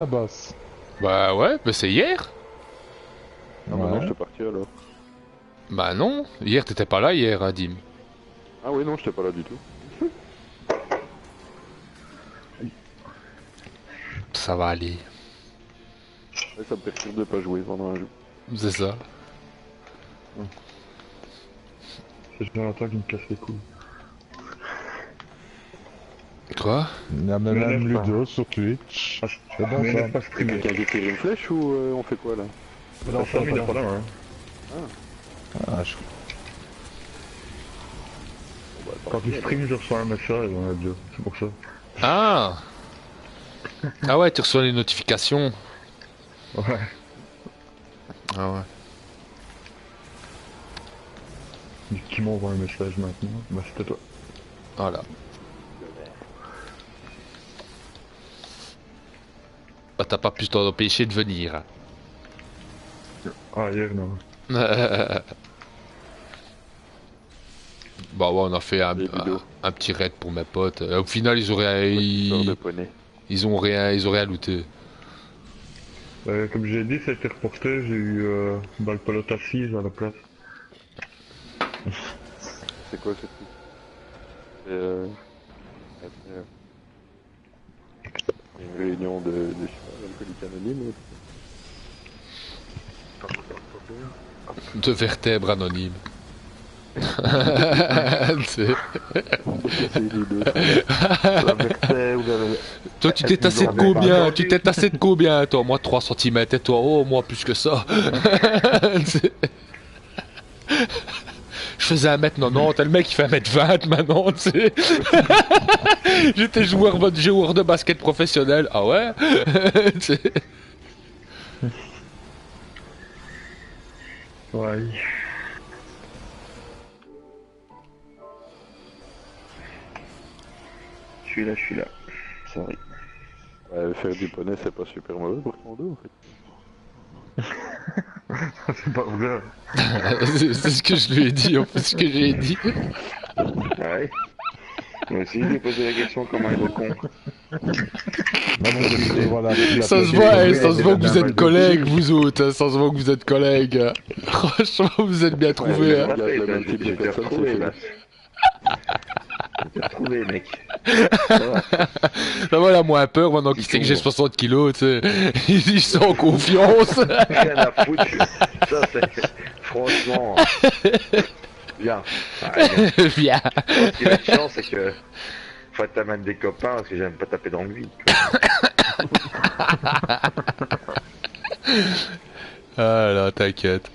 la basse. Bah ouais, mais c'est hier. Ah bah non, Ouais. j'étais parti alors. Bah non, hier t'étais pas là hier, hein, Dim. Ah oui, non, j'étais pas là du tout. Ça va aller. Ouais, ça me perturbe de pas jouer pendant un jeu. C'est ça. C'est Jonathan qui me casse les couilles. Quoi? Il y a Mais même n'est-ce pas. Ludo sur Twitch. Ah, C'est bon mais ça. n'est pas C'est streamer. quelqu'un qui tire une flèche ou on fait quoi là? Dans sa vie, il est pas là, hein. Ah, je... Bon, bah, Quand parti, il stream, je reçois un message dans la bio. C'est pour ça. Ah. Ah ouais, tu reçois les notifications. Ouais. Ah ouais. Qui m'envoie un message maintenant? Bah, c'était toi. Voilà. Bah t'as pas pu t'en empêcher de venir. Hein. Ah, hier, non. Bah ouais, on a fait Des vidéos. un petit raid pour mes potes. Au final, ils auraient, Peur de poney. ils ont rien looté. Comme j'ai dit, ça a été reporté. J'ai eu dans le pelote assise à la place. C'est quoi ce truc? C'est une réunion de je sais pas, d'alcooliques anonymes. De vertèbres anonymes. C'est- C'est les deux. La vérité ou la... Toi, tu t'es tassé de combien? Tu t'es tassé de combien, toi? Moi, 3 centimètres. Et toi, oh, moi, plus que ça. C'est- Je faisais 1m90, et le mec, il fait 1m20 maintenant, tu sais. J'étais joueur de basket professionnel. Ah ouais? Tu sais. Ouais. Je suis là. Sorry. Ouais, faire du poney, c'est pas super mauvais pour ton dos en fait. C'est pas vrai. C'est ce que je lui ai dit, en fait, ce que j'ai dit. Ouais. Moi aussi, je lui ai posé la question comment il est con. Voilà, Ça se voit, ça se voit que vous êtes collègues, vous autres. Hein, ça se voit que vous êtes collègues. Franchement, vous êtes bien trouvés. Hein. Regarde le même type de personne, c'est Philippe. J'ai trouvé, mec. Ça va, il a moins peur maintenant qu'il sait que j'ai 60 kilos, tu sais. Il se sent en confiance. Rien à foutre. Ça, c'est. Franchement. Bien. Viens. Ce qui va être chiant, c'est que. Faut que t'amènes des copains parce que j'aime pas taper dans le vide. Ah là, t'inquiète.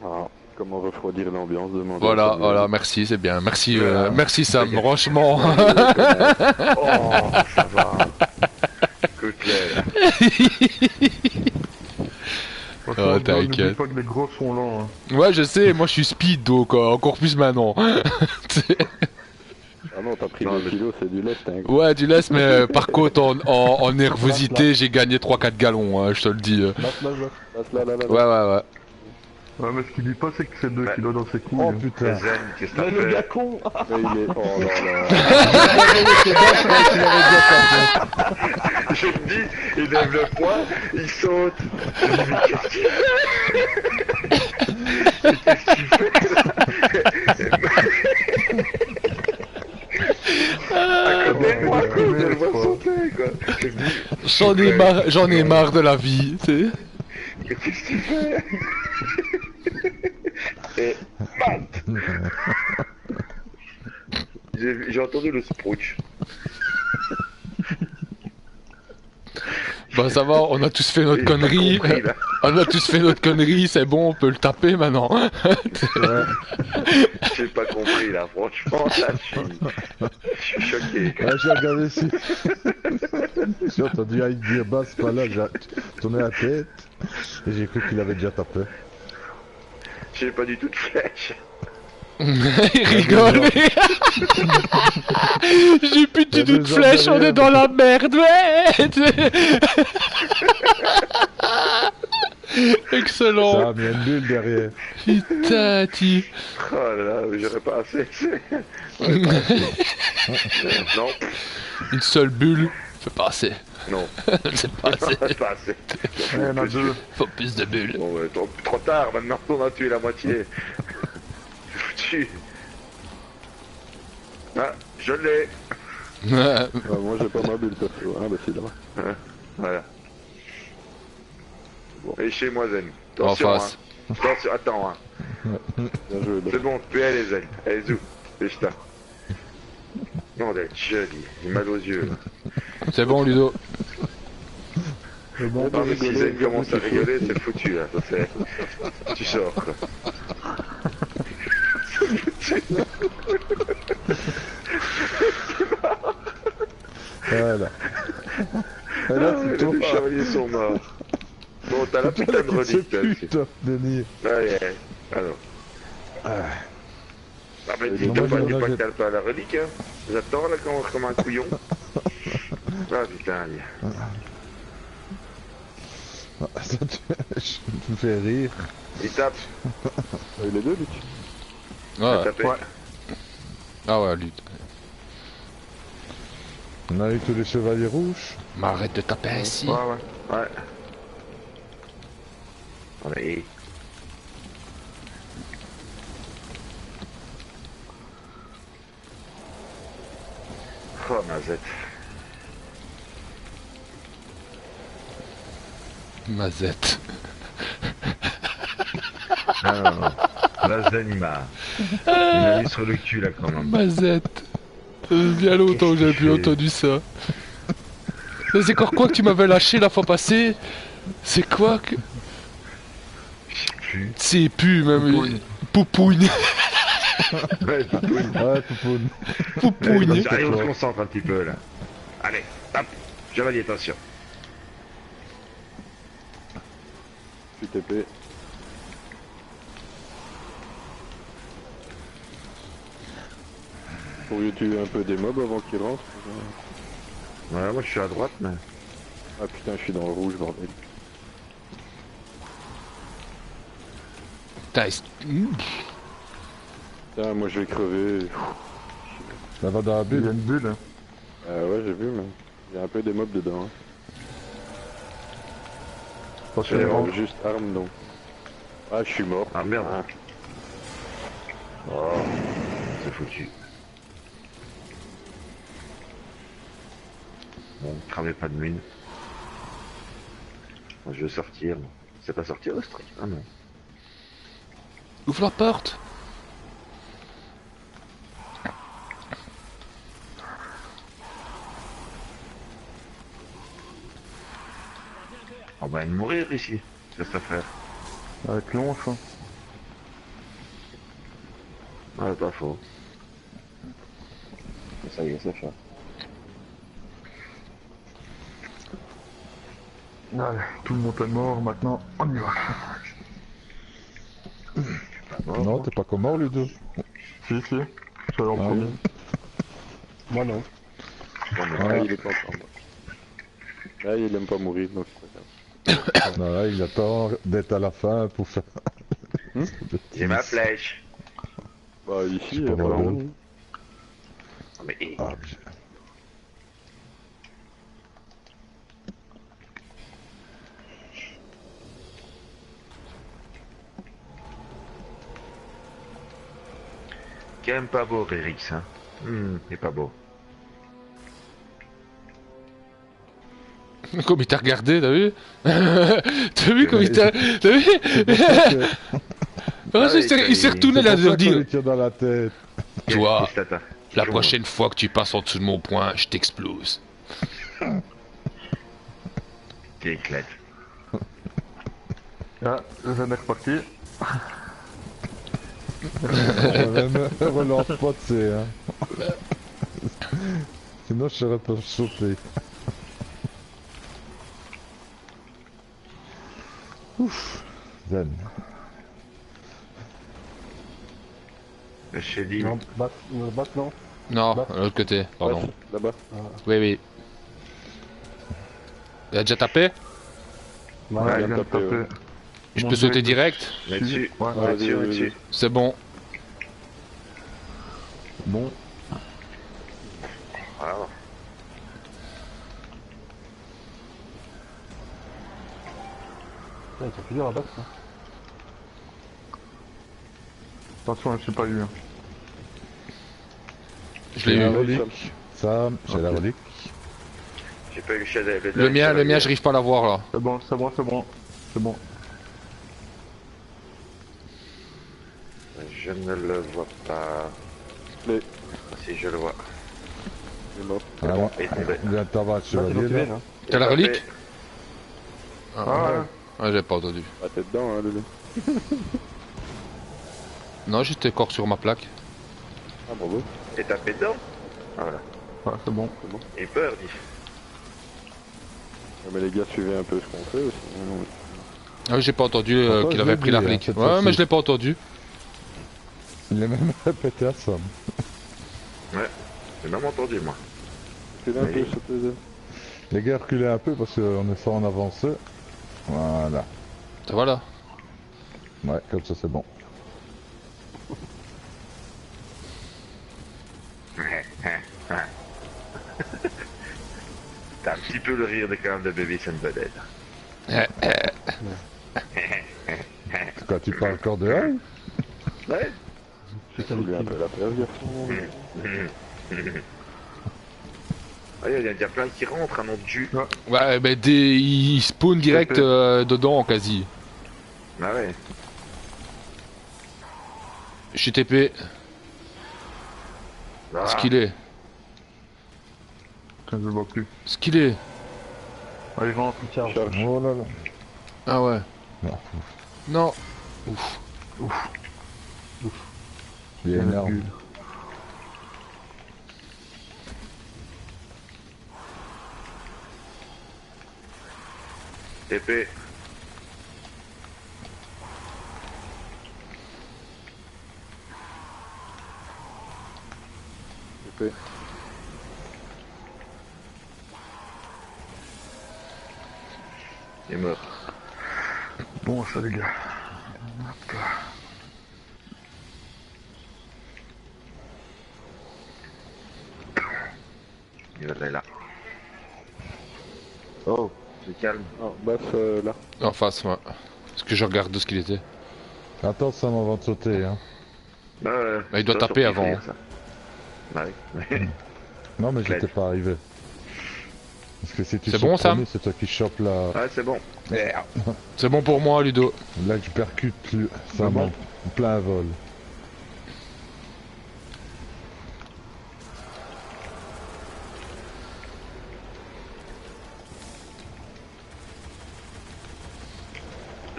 Ah, comment refroidir l'ambiance de mon Voilà, voilà, merci, c'est bien. Merci, merci Sam, franchement. Oh, ça va. Écoute, Oh, t'inquiète. N'oublie pas que les gros sont lents. Hein. Ouais, je sais, moi je suis speed, donc encore plus maintenant. Ah non, t'as pris 2 kilos, c'est du lest, hein. Ouais, tu laisses, mais par contre, en nervosité, j'ai gagné 3-4 gallons, hein, je te le dis. Passe là, là, là. Ouais, ouais, ouais. Ouais, mais ce qu'il dit pas, c'est que c'est 2 Bah. kilos dans ses couilles. Oh hein. putain. Zen, qu'est-ce que Mais t'as le gars fait? con. Mais il est... Oh là là. Je me dis, il lève le poing, il saute. Je me dis, mais qu'est-ce qu'il fait? Mais qu'est-ce qu'il fait? À côté de moi, quoi, je le vois sauter, quoi. Je me dis, J'en ai marre de la vie, tu sais. qu'est-ce qu'il fait? Et mat. J'ai entendu le sprouch. Bah ça va, on a tous fait notre J'ai pas connerie. compris, là. On a tous fait notre connerie, c'est bon, on peut le taper maintenant. J'ai pas compris là, franchement, là, je suis choqué. Ouais, j'ai regardé ici. J'ai entendu Aïe dire basse, pas là, j'ai tourné la tête et j'ai cru qu'il avait déjà tapé. J'ai pas du tout de flèche. Il rigole. J'ai plus du tout de flèche, on est dans la merde, ouais. Excellent. Ça a mis une bulle derrière. Putain, tu... Oh là là, mais j'aurais pas assez. J'aurais pas assez. Non, Une seule bulle, fait pas assez. non, C'est pas assez. pas assez. Il y en a deux. Faut plus de bulles. Bon, ouais, trop tard, maintenant on a tué la moitié. C'est foutu. Ah, je l'ai. Ah, moi j'ai pas ma bulle perso. Ah bah c'est là. Voilà. Et chez moi, Zen. En Attention, face. hein. Attention, attends, hein. Bien joué. C'est bon, tu peux y aller, Zen. Allez, zou. Lèche-toi. Non, d'être joli. J'ai mal aux yeux. Là. C'est bon, Ludo. C'est bon. Non, mais si Zen commence à rigoler, c'est foutu, là. Ça, c'est... Tu sors, quoi. Voilà. Et là, c'est Les toi. deux chevaliers sont morts. Bon, t'as la putain de relique, là, aussi. Putain, Denis. Allez, alors. Ah, mais dis non, pas, moi, dis là, pas que j'ai- t'as pas la relique, hein. J'attends, là, comme un couillon. Ah, putain, Ah, ça, je me fais rire. il tape. Il est deux, Luc. Ouais. Tapé. Ah ouais, Ludo. On a eu tous les chevaliers rouges. Mais arrête de taper ainsi. Ouais. Allez. Oh, Mazette. Mazette. Non. Là, Zen, il m'a mis sur le cul, là, quand même. Mazette. Ça fait bien longtemps que j'avais plus entendu ça. Mais c'est encore quoi que tu m'avais lâché la fois passée? C'est quoi que... C'est plus même... Poupougne. Ouais, Poupoune. Ouais, Poupoune. Poupougne. Allez, on se concentre un petit peu, là. Allez, hop. Chevalier, attention. Je suis TP. Pour tuer un peu des mobs avant qu'ils rentrent. Ouais, moi, je suis à droite, mais... Ah putain, je suis dans le rouge, bordel. Putain, Putain, moi je vais crever. Ça va dans la Il y a bulle. une bulle. Ah ouais, j'ai vu, mais il y a un peu des mobs dedans. Hein. Attention, C'est il bon. rentre. Juste arme donc. Ah, je suis mort. Ah, merde. Ah. Oh, c'est foutu. Bon, cramez pas de mine. Moi, je vais sortir. Moi. C'est pas sortir le strike? Ah non. ouvre la porte. On va mourir ici. Qu'est-ce que ça fait? Avec l'once. Hein. Ouais, pas faux. Ça y est, c'est fait. Allez, tout le monde est mort maintenant. On y va. Non, t'es pas comme mort, Ludo. Si, si. C'est en Ah, premier. oui. Moi non. Bon, mais Ouais. là, il est pas encore mort. Là, il aime pas mourir, donc c'est pas grave. Non, là, il attend d'être à la fin pour faire. J'ai ma flèche. Bah, ici, il y pas a pas mal, long. Mais Ah, quand même pas beau, Rérix, hein. Il est pas beau. Comme il t'a regardé, t'as vu? T'as vu comme il t'a... T'as vu? c'est Il s'est retourné là, de dire... lui tire dans la tête. Toi, Qu'est-ce que t'attends? la prochaine fois que tu passes en dessous de mon poing, je t'explose. Tu éclates. Ah, le jeune est reparti. Ne relance pas, tu sais, hein. Sinon, je serais pas sauté. Ouf. Zen. Le chéri. Non, bat, non. Non, de l'autre côté, pardon. Là-bas. Oui, oui. Il a déjà tapé? Ouais, Ouais, il vient de tapé, ouais. taper. Je peux sauter direct? Mets dessus. Ouais, Mets dessus, mets dessus. C'est bon. Bon, Voilà. Putain, ils sont plusieurs à battre, ça. Attention, je sais pas eu. Hein. Je l'ai j'ai la eu. relique. Sam, j'ai la Ok. relique. J'ai pas eu le shadow. Le mien, j'arrive pas à l'avoir là. C'est bon, c'est bon, c'est bon. C'est bon. Je ne le vois pas. Mais- Si, je le vois. Il est mort. Ah, bon. Il est tombé. Viens t'en vas, Là, t'es chevalier, motivé, là. là. T'as la Il est relique? tombé. Ah, Ah, j'ai pas entendu. Ah, t'es dedans, hein, Lulu. Non, j'étais encore sur ma plaque. Ah, bravo. Et tapé dedans. Ah, voilà. ouais, c'est bon. C'est bon. Et peur, dit. Ouais, mais les gars, suivez un peu ce qu'on fait aussi. Non, mais- Ah, j'ai pas entendu Pourtant, qu'il je avait l'ai pris la dit, hein, relique. cette Ouais, fois-ci. mais je l'ai pas entendu. Il est même répété à Sam. J'ai même entendu, moi. Suivez un Oui. peu, s'il te plaît. Les gars, reculez un peu parce qu'on est sans en avancer. Voilà. Ça va là? Ouais, comme ça c'est bon. T'as un petit peu le rire de quand même de Baby and Butthead. Quand tu parles encore de High, Ouais. Suivez un peu la place, garçon. Ah, il y a déjà plein qui rentrent, un nom de jus. Ouais, mais il spawn direct dedans quasi. Ah ouais. Je suis TP. Ah, Ce qu'il est. Putain, je le vois plus. Ce qu'il est. Ah, il rentre. Il charge. oh là là. Ah ouais. Non, Non. Ouf. il est énorme. TP. TP. Il est mort. Bon, ça, les gars. Il est là. Oh. C'est calme. Oh, Baf, là. En face, moi. Parce que je regarde de ce qu'il était. Attends Sam avant de sauter, hein. Mais il doit ça, taper sur avant. Free, ça. Bah oui. Non mais Claire. j'étais pas arrivé. Parce que si tu C'est sautes bon, Sam premier, c'est toi qui chopes la... Ouais, c'est bon. C'est bon pour moi, Ludo. Là que je percute Sam bon en plein vol.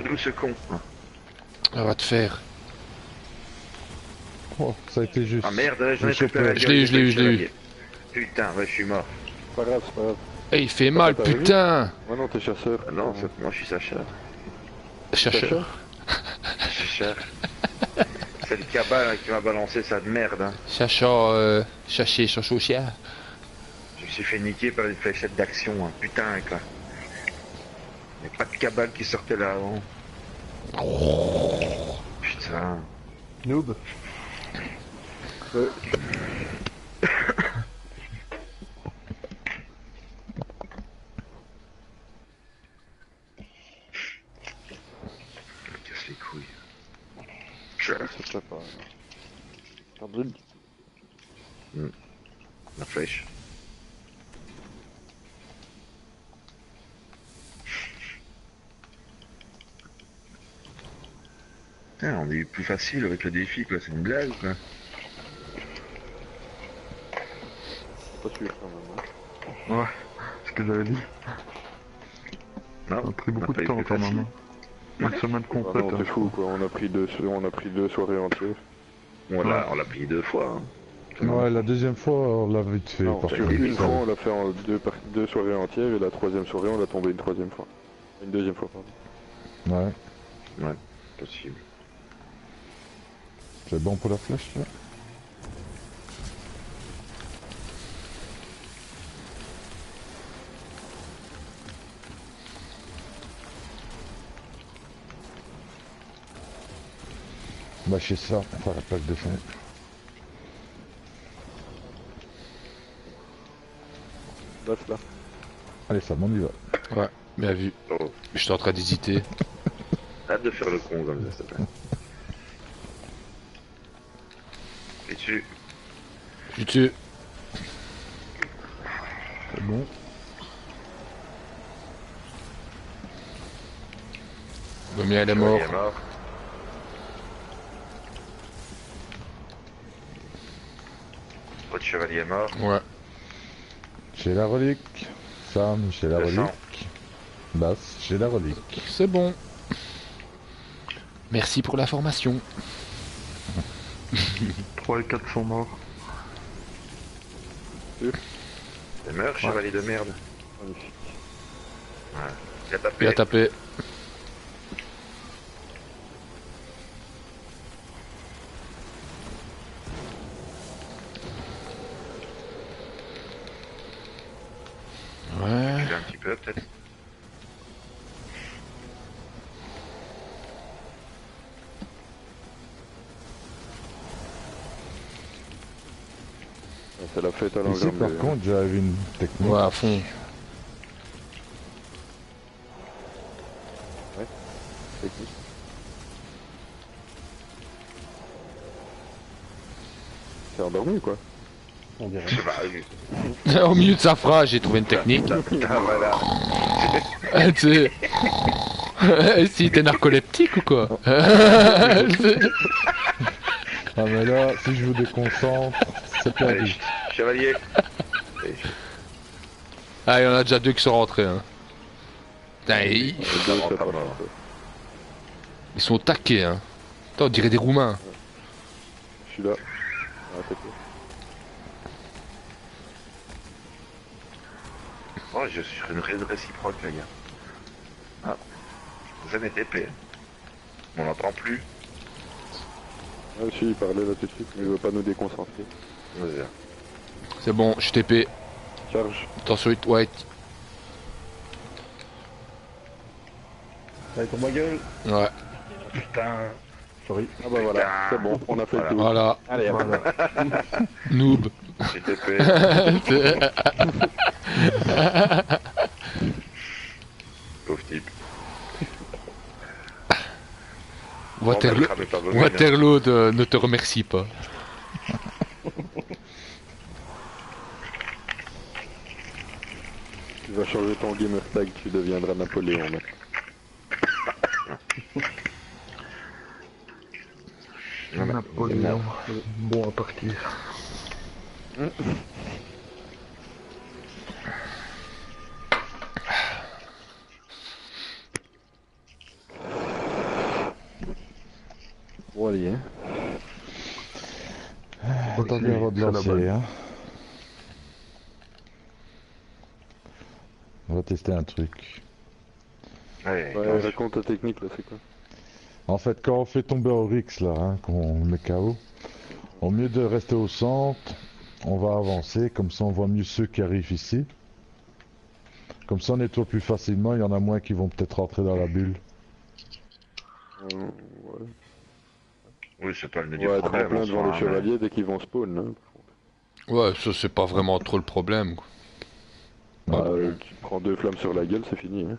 D'où ce con. On va te faire. Oh, ça a été juste. Ah merde, j'en ai Je pris plein la je l'ai eu, gueule, je l'ai eu, j'ai je l'ai eu. fait Putain, ouais, je suis mort. Pas grave, c'est pas grave. Eh, il fait mal, t'as vu putain. Ouais, non, t'es chasseur. Ah non, moi je suis Sacha. Chercheur. Sacha. C'est le cabal hein, qui m'a balancé ça de merde. Hein. Chercheur, chercher, chercher au chien. Je me suis fait niquer par une fléchette d'action, hein. Putain quoi. Il n'y a pas de cabal qui sortait là avant. Putain. Noob. Ouais. Ça me casse les couilles. Je... C'est pas pareil. Pardon. La flèche. Putain, on est eu plus facile avec le défi quoi, c'est une blague quoi. Pas sûr quand même. Hein. Ce que j'avais dit. Non, Ça a pris beaucoup pas de eu temps plus quand facile. même. Hein. Une semaine Ah complète. non, hein. t'es fou quoi. On a pris deux soirées entières. On l'a pris 2 fois. Hein. Ouais, la deuxième fois, on l'a vite fait. Non, par sur contre, une ça. fois, on l'a fait en deux soirées entières et la troisième soirée, on l'a tombé une troisième fois. Une deuxième fois, pardon. Ouais, Possible. c'est bon pour la flèche là. Bah chez ça, enfin la plaque de fond. Là. Allez Sam, on y va. Ouais, bien vu. Oh, J'étais en train d'hésiter. hâte de faire le con comme ça, s'il te plaît. Et tu... Tu tues. C'est bon. Le mien il est mort. Il est mort. Votre chevalier est mort. Ouais. J'ai la relique. Sam, j'ai la Le sang. relique. Basse, j'ai la relique. C'est bon. Merci pour la formation. 3 et 4 sont morts. Il meurt, chevalier de merde. Magnifique. Ouais. Il a tapé. Il a tapé. Ouais. Il a un petit peu, peut-être. C'est la fête à Ici l'enjeu. par contre j'avais une technique. Ouais, à fond. C'est endormi quoi. On dirait. Je sais pas. Au milieu de sa phrase, j'ai trouvé une technique. Ah voilà. Tu sais. Si t'es narcoleptique ou quoi? Ah mais là, si je vous déconcentre, c'est Allez, perdu. chevalier. Ah, il y en a déjà deux qui sont rentrés. Hein. Putain, Les deux, c'est pas mal. ils sont taqués. Hein. Attends, on dirait des Roumains. Je suis là. Ah, t'es quoi. Oh, je suis sur une raide réciproque, les gars. Ah. Vous avez TP. On n'entend plus. Ah, si, il parlait là tout de suite, mais il veut pas nous déconcentrer. Vas-y. C'est bon, je TP. Charge. Attention, hit white. Allez, pour ma gueule. Ouais, Putain. Sorry. Ah bah voilà, c'est bon, on a fait le tour. voilà. Allez, Voilà. Noob. J'ai TP. Pauvre type. Waterloo, Bon, bah, pas besoin, Waterloo ne te remercie pas. tu vas changer ton gamer tag, tu deviendras Napoléon. Mec. Napoléon. Bon à partir. Bon allez, hein. Attendez avant de c'est la lancer, bonne. hein. On va tester un truc. Ouais, Ouais, raconte ta technique là, c'est quoi? En fait, quand on fait tomber Oryx là, hein, qu'on met KO, au mieux de rester au centre, on va avancer, comme ça on voit mieux ceux qui arrivent ici. Comme ça on nettoie plus facilement, il y en a moins qui vont peut-être rentrer dans la bulle. Ouais, oui, c'est pas le nœud on du va être en problème. plein en devant soi, les hein, chevaliers dès qu'ils vont spawn. Hein. Ouais, ça c'est pas vraiment trop le problème. Quoi. Bah, tu prends 2 flammes sur la gueule, c'est fini. Hein.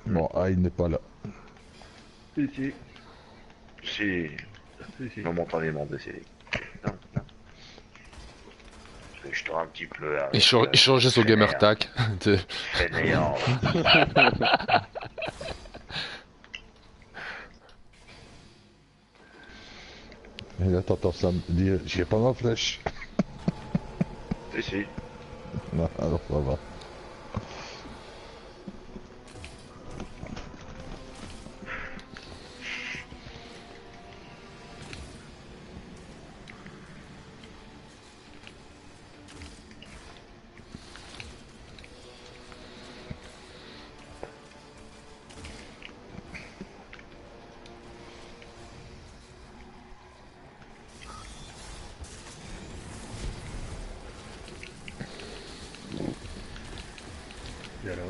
Bon, ah il n'est pas là. Si, si. mais- Si, Si, si. momentanément décédé. Non, non. Je te un petit peu là. Il changeait son gamer tag. Tu sais. Fainéant. Et là t'entends ça me dire, j'ai pas ma flèche. Si, si. Non, alors ça va. Et alors?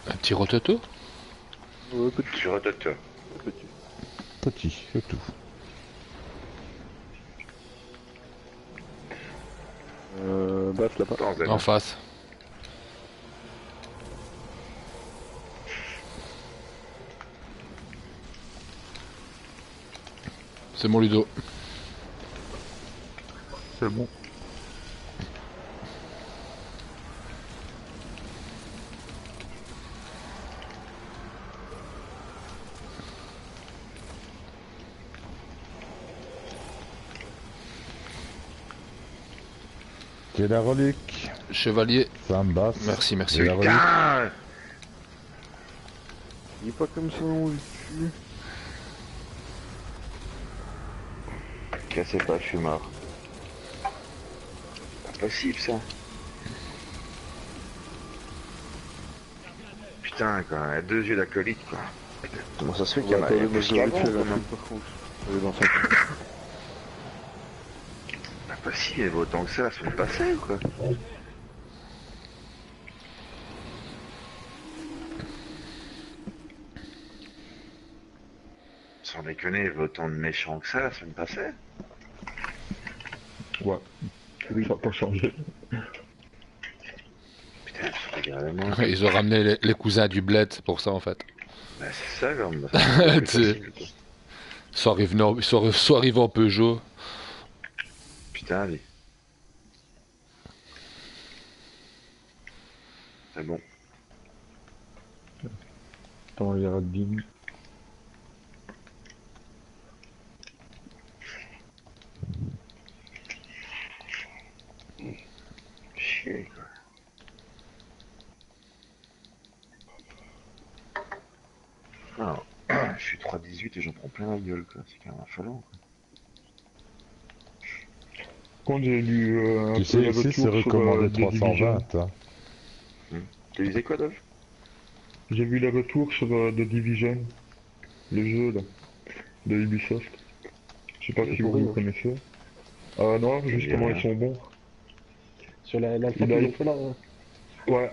Un petit rototo. suis rotateur. Petit. Petit, c'est tout. Basse là-bas. Attends, Zen. En face. C'est mon Ludo. C'est bon. J'ai la relique. Chevalier. Ça me basse. Merci, merci. J'ai la relique. Putain. Il est pas comme ça, on le tue. Cassez pas, je suis mort. Pas possible ça. Putain, quoi, il y a 2 yeux d'acolyte, quoi. Comment ça se fait qu'il y en a Attends, il y a moi plus je vais qu'avant, tuer la quoi. même par contre. Elle est dans sa tête. Pas possible, il y avait autant que ça, ça se passait ou quoi? Sans déconner, il y avait autant de méchants que ça, la semaine passée. Ouais. Oui, ça n'a pas changé. Putain, je regarde vraiment. Ils ont ramené les cousins du bled, c'est pour ça en fait. Bah, c'est ça, comme. Ils sont arrivés en Peugeot. Putain, allez. C'est bon. Attends, il y a Radin. Chier, quoi. Alors, je suis 3-18 et j'en prends plein la gueule, quoi. C'est quand même affolant, quoi. Quand j'ai lu un Tu peu sais, les ici c'est retours sur, recommandé The Division. 320. Hein. Tu disais quoi, Dove? J'ai vu les retours sur The Division, le jeu là, de Ubisoft. Je sais pas C'est si pourri, vous hein. connaissez. Ah non, justement bien. ils sont bons. Sur l'alpha Il a- qu'ils ont fait là. Ouais.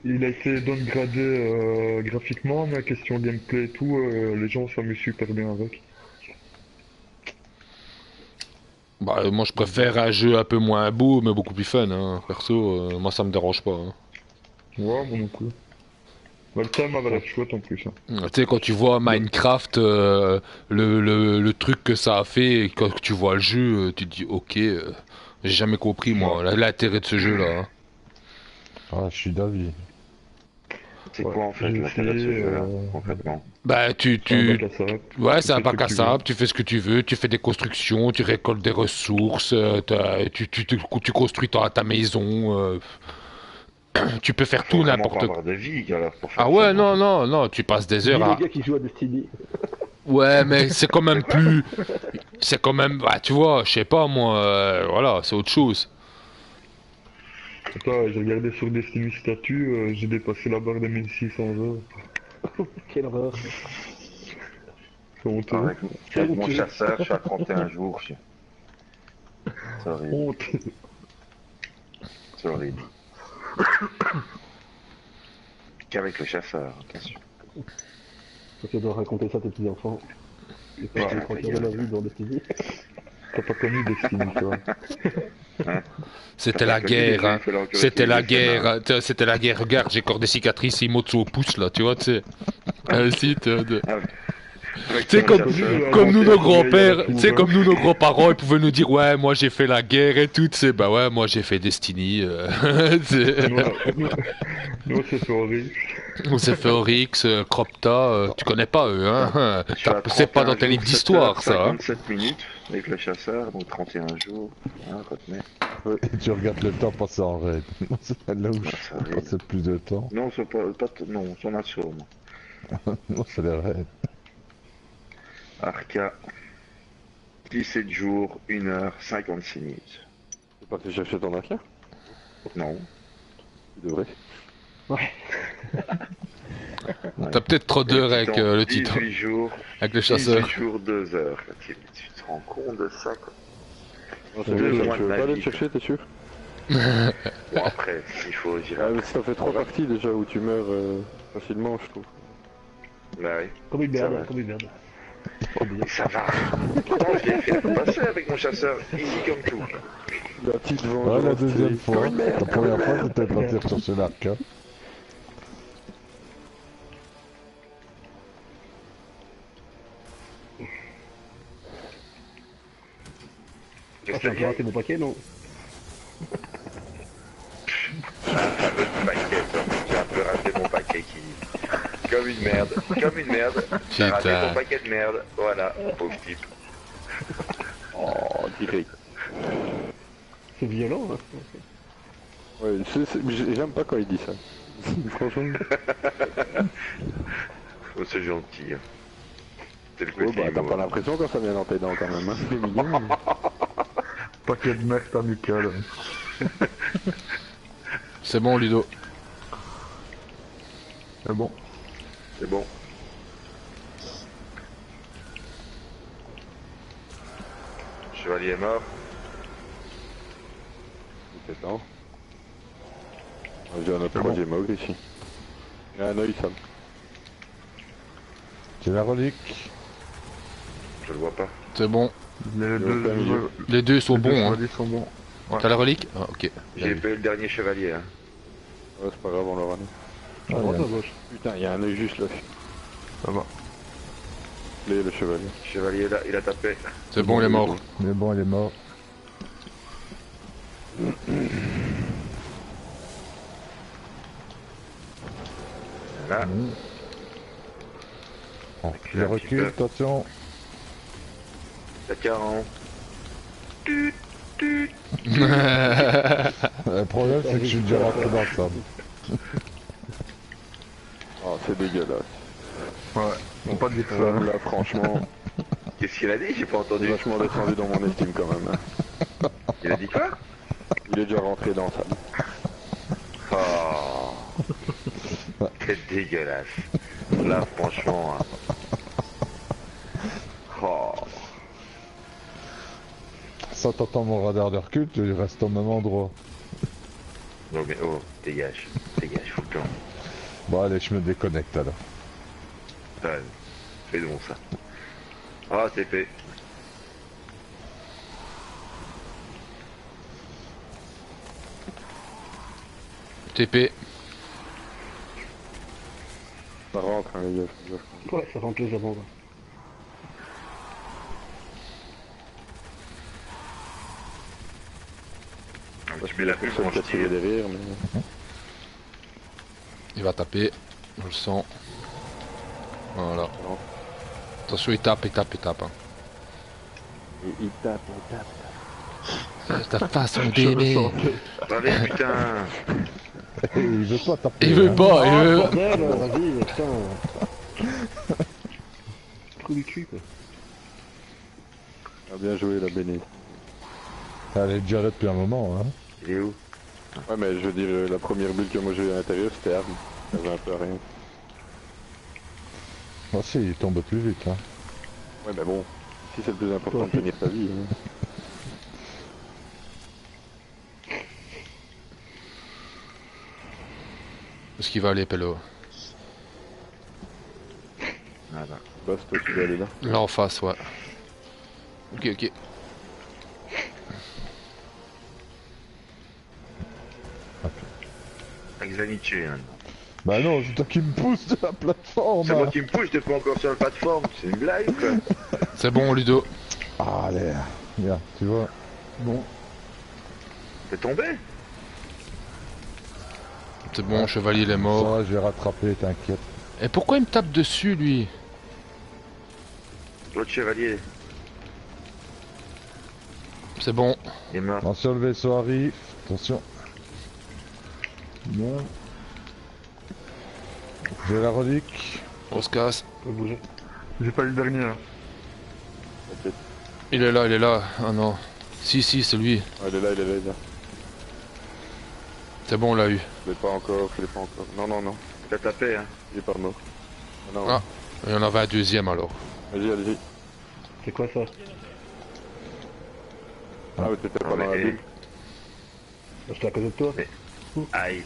Il a été downgradé graphiquement, mais question gameplay et tout, les gens s'amusent super bien avec. Bah, moi je préfère un jeu un peu moins beau mais beaucoup plus fun. Hein. Perso, moi ça me dérange pas. Hein. Ouais, bon non plus. Bah, le thème avait l'air chouette en plus. Hein. Tu sais, quand tu vois Minecraft, le truc que ça a fait, et quand tu vois le jeu, tu te dis ok, j'ai jamais compris moi l'intérêt de ce jeu là. Hein. Ah, je suis d'avis. C'est Ouais. quoi en fait J'ai l'intérêt de ce essayé, jeu-là, concrètement? Bah, C'est un bac à sable. Ouais, c'est un fais ce bac que à tu sable, tu fais ce que tu veux, tu fais des constructions, tu récoltes des ressources, tu construis ta maison, tu peux faire Faut tout vraiment n'importe pas quoi. avoir de vie alors pour faire Ah ouais, ça, non, non, non, tu passes des Dis heures à... les gars qui jouent à Destiny. Ouais, mais c'est quand même plus... C'est quand même... Bah, tu vois, je sais pas, moi, voilà, c'est autre chose. Attends, j'ai regardé sur Destiny Statut, j'ai dépassé la barre des 1600 heures. Quelle horreur. C'est honteux. Avec mon chasseur, je suis à 31 jours. C'est horrible. Honte. C'est horrible. Qu'avec le chasseur, attention. Toi, tu dois raconter ça à tes petits-enfants. Et pas Putain, tranquille de la vie dans Destiny. T'as pas connu Destiny, toi. C'était la guerre, hein. C'était la guerre, c'était la guerre. Regarde, j'ai encore des cicatrices, Imotsu au pouce, là, tu vois, tu sais. Un site de... Tu sais, comme nous, nos grands-pères, tu sais, comme nous, nos grands-parents, ils pouvaient nous dire, ouais, moi, j'ai fait la guerre et tout, tu sais, bah ouais, moi, j'ai fait Destiny, Nous, c'est fait horrible. on s'est fait Oryx, Cropta, tu connais pas eux, hein. C'est pas dans tes livres d'histoire, ça, hein. 57 minutes avec le chasseur, donc 31 jours. Hein, retenez. Et tu regardes le temps passer en raid. C'est là où Ouais, ça je arrive. passais le plus de temps. Non, c'est pas non, c'est en assaut, moi. Non, c'est les raids. Arca, 17 jours, 1h56 minutes. C'est pas que chercher ton arcade? Non. Tu devrais. Ouais. T'as peut-être trop d'heures avec le titre, 18 jours, avec le chasseur. 18 jours, 2 heures. Tu te rends compte de ça, quoi. Non, c'est Deux bien, mois tu de veux ma pas aller vie, te chercher, t'es sûr? Bon, après, il faut dire. Ah, mais ça fait 3 parties déjà où tu meurs facilement, je trouve. Bah oui. Comme une merde, comme une merde. Ça va. Pourtant, je l'ai fait passer avec mon chasseur. Easy comme tout. La petite vengeance. Ouais, la deuxième fois. Comme une merde, La première fois, t'étais parti rechercher l'arc. Hein. Tu as raté mon paquet, non? Un fameux paquet, j'ai un peu raté mon paquet qui... Comme une merde, comme une merde. J'ai raté mon paquet de merde, voilà, pauvre type. Oh, direct. C'est violent, hein. Ouais, j'aime pas quand il dit ça. Franchement. Oh, c'est gentil. C'est le Oh, côté bah, t'as humour. pas l'impression quand ça vient dans tes dents quand même, hein. C'est mignon. Mais... Paquet de merde amical. C'est bon, Ludo. C'est bon. C'est bon. Chevalier est mort. C'est temps. J'ai un autre troisième ogre ici. Il y a un œil, Sam. J'ai la relique. Je le vois pas. C'est bon. Les Les deux sont bons, hein. chevaliers sont bons. Ouais. T'as la relique? Ah, ok. J'ai pas eu le dernier chevalier. Hein. Ouais, c'est pas grave, on l'aura. À droite ou à gauche? Putain, il y a un œil juste là. Ça va. Le chevalier. Chevalier là, il a tapé. C'est bon, il est mort. Mais bon, il est mort. Là. Bon, je recule, attention. La 40. Le problème, c'est que je suis déjà rentré dans le sable. Oh, c'est dégueulasse. Ouais, on pas dire ça. Là, franchement, Qu'est-ce qu'il a dit? J'ai pas j'ai entendu. vachement descendu dans mon estime quand même. Hein. Il a dit quoi? Il est déjà rentré dans ça. Oh. C'est dégueulasse. Là, franchement. Hein. Oh. Ça, t'entends mon radar de recul, tu restes au même endroit. Non mais oh, dégage. Dégage, faut le temps. Bon, allez, je me déconnecte alors. Ouais, fais donc ça. Ah, TP. TP. Ça rentre, hein, les gars. Ouais, ça rentre les avant. Tu mets la Pour pulse ça, quand je me casser tire. derrière, mais... Il va taper. Je le sens. Voilà. Attention, il tape. Hein. Il tape. Ta façon d'aimer. Allez, putain. Il veut pas taper. Il veut hein. pas, il veut. Bordel, vas-y, putain. Trou du cul, quoi. Ah, bien joué, la bénie. Elle est déjà là depuis un moment, hein. Il est où? Ouais, mais je veux dire, la première bulle que moi j'ai eu à l'intérieur, c'était arme. Ça avait un peu à rien. Oh si, il tombe plus vite, hein. Ouais, mais bon, si c'est le plus important de tenir ta vie. Hein. Où est-ce qu'il va aller, Pello? Ah bah. Boss, toi, tu dois aller là. Là en face, ouais. Ok. Examiné, hein. Bah non, c'est toi qui me pousse de la plateforme. C'est hein. moi qui me pousse, t'es pas encore sur la plateforme. C'est une blague, quoi. C'est bon, Ludo. Ah, allez, regarde, tu vois. Bon. T'es tombé? C'est bon, chevalier, il est Ça mort. va, je vais rattraper, t'inquiète. Et pourquoi il me tape dessus, lui? L'autre chevalier, C'est bon. il est mort. Attention, le vaisseau arrive. Attention. Bon. J'ai la relique. On se casse. On peut bouger. J'ai pas eu le dernier. Hein. Il est là. Ah non. Si, c'est lui. Ouais, il est là. C'est bon, on l'a eu. Je l'ai pas encore. Non. T'as tapé, hein. Il est pas mort. Ah, non. Ah. Il y en avait un deuxième alors. Allez. C'est quoi ça? Ah, mais t'étais pas dans la bulle. J'étais à côté de toi. Aïe.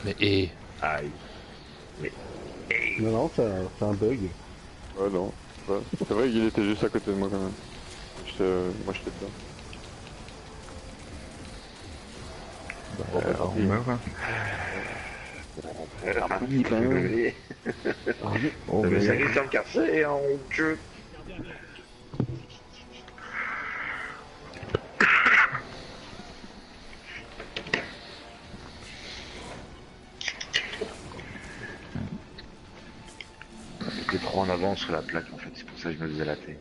Mais Aïe. Mais... Non, c'est un bug. Ouais, non. Ouais. C'est vrai qu'il était juste à côté de moi quand même. Moi j'étais dedans. On meurt. Hein. Oui, ben... Oh, Mais ça merde. risque de me casser, hein, mon Dieu. J'étais trop en avance sur la plaque en fait, c'est pour ça que je me faisais latter.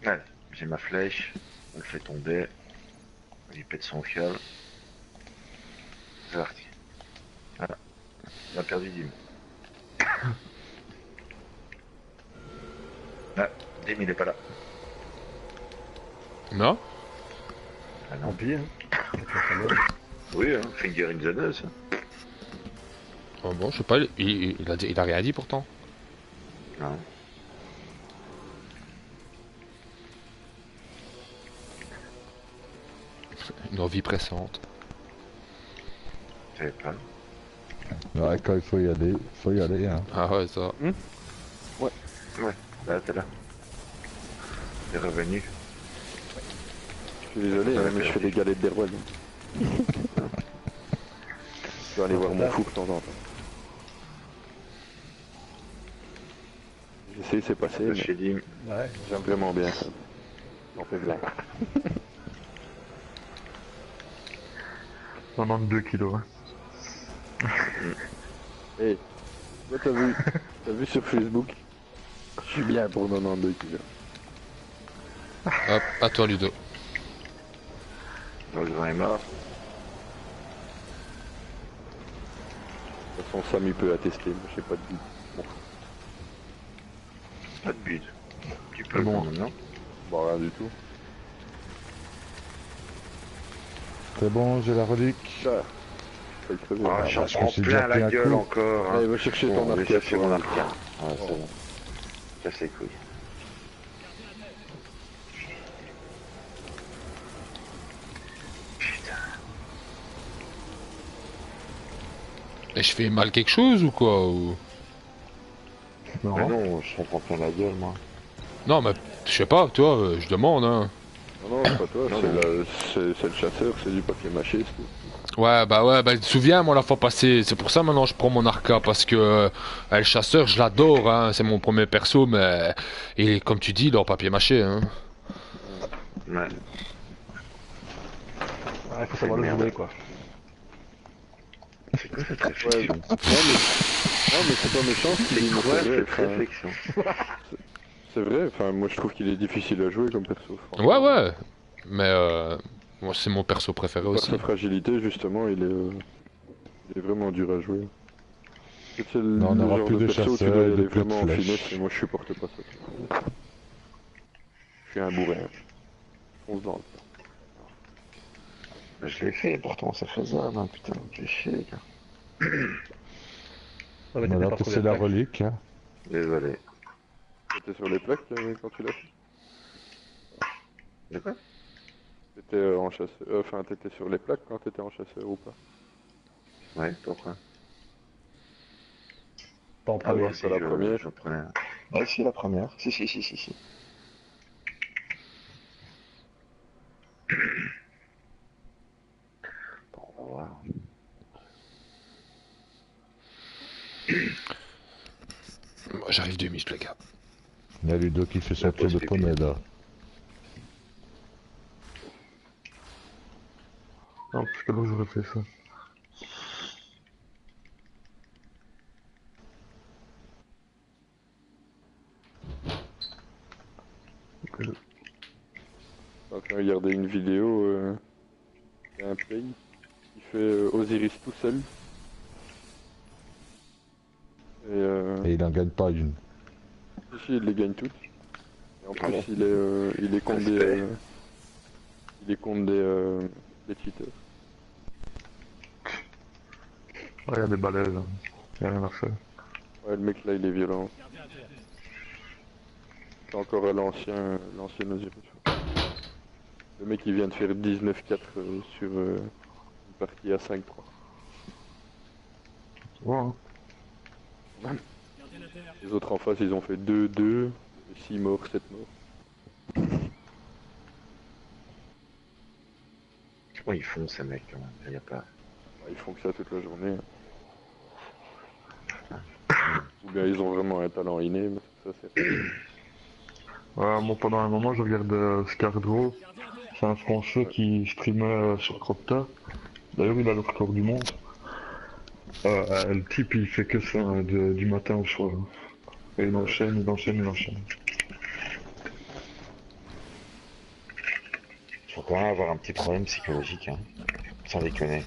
Allez, j'ai ma flèche, on le fait tomber, il pète son fiole. C'est parti. Voilà, il a perdu Dim. Ah, Dim il est pas là. Non? Ah Tant non. pis, hein. Oui, hein, finger in the nose. Oh bon, je sais pas, il a rien dit pourtant. Non. Une envie pressante. Je savais pas. Ouais, quand il faut y aller, hein. Ah ouais, ça. Ouais, là t'es là. T'es revenu. Je suis désolé, hein, mais je fais des galettes d'Erwan. Je dois aller voir mon fou de temps en temps. Je sais, c'est passé, mais Chez Dim. Ouais. j'aime vraiment bien ça. J'en fais bien. 92 kilos. Hein. Hey, toi t'as vu sur Facebook? Je suis bien pour 92 kilos. Hop, à toi Ludo. Le grand est mort. De toute façon, Sam il peut attester, moi j'ai pas de but. Bon, Pas de but. Tu peux Bon. bon maintenant. bon rien du tout. C'est bon, j'ai la relique. Là, je vais crever. Ah, bah, j'en parce que prends j'ai plein déjà pris la un gueule coup. encore. Hein. Allez, va chercher ton Bon, je vais arcade. chercher mon arcade. Ah, c'est Oh. bon. Casse les couilles. Putain. Et je fais mal quelque chose ou quoi ou... Non. Mais non, je prends plein la gueule moi. Non, mais je sais pas, toi, je demande, hein. Non, non, c'est pas toi, Non, c'est le chasseur, c'est du papier mâché, c'est tout. Ouais, tu te souviens, moi, la fois passée, c'est pour ça maintenant je prends mon arca, parce que le chasseur, je l'adore, hein, c'est mon premier perso, mais et comme tu dis, leur papier mâché, hein. Ouais. Ouais, faut savoir le jouer, quoi. C'est quoi cette Ouais, réflexion non, mais c'est pas méchant, ce qu'il dit, mais quoi c'est vrai, cette enfin, réflexion c'est vrai, enfin, moi je trouve qu'il est difficile à jouer comme perso. Ouais, ouais, mais moi, c'est mon perso préféré Par aussi. sa fragilité, justement, il est vraiment dur à jouer. C'est le, Non, on le aura genre plus de de perso, tu chasseurs dois et y de aller coups de vraiment en flèche. finesse, et moi je supporte pas ça. Je suis un bourrin. On se dans le tas. Je l'ai fait, pourtant c'est faisable, hein, putain, j'ai chier, gars. Ouais, mais Voilà, t'étais pas c'est la trouvé relique, hein. Désolé. T'étais sur les plaques quand tu l'as fait? De quoi T'étais en chasseur, enfin t'étais sur les plaques quand t'étais en chasseur ou pas? Ouais, pourquoi pas en Ah oui, premier. c'est la première. je prenais... Ouais, si, la première. Si. Bon, on va voir. Moi, j'arrive 2 minutes, les gars. Il y a Ludo qui fait son tour de poney, là. Non, parce que là j'aurais fait ça. Je suis en train de regarder une vidéo, il y a un play qui fait Osiris tout seul. Et il en gagne pas une. Si, il les gagne toutes. Et en plus, bon il est contre Respect. il est contre des cheaters. Ouais, y'a des balais là. Y'a rien à faire. Ouais, le mec là, il est violent. C'est encore à l'ancien Osiris. Le mec il vient de faire 19-4 sur une partie à 5-3. Ouais, hein. Les autres en face ils ont fait 2-2, 6 morts, 7 morts. Comment ils font ces mecs quand même? Y a pas... Ils font que ça toute la journée. Ou bien ils ont vraiment un talent inné, mais ça c'est... Moi pendant un moment je regardais Scardro, c'est un Français qui streamait sur Cropter. D'ailleurs il a le record du monde. Le type il fait que ça du matin au soir. Et il enchaîne, il enchaîne, il enchaîne. Faut quand même avoir un petit problème psychologique, hein. Sans déconner.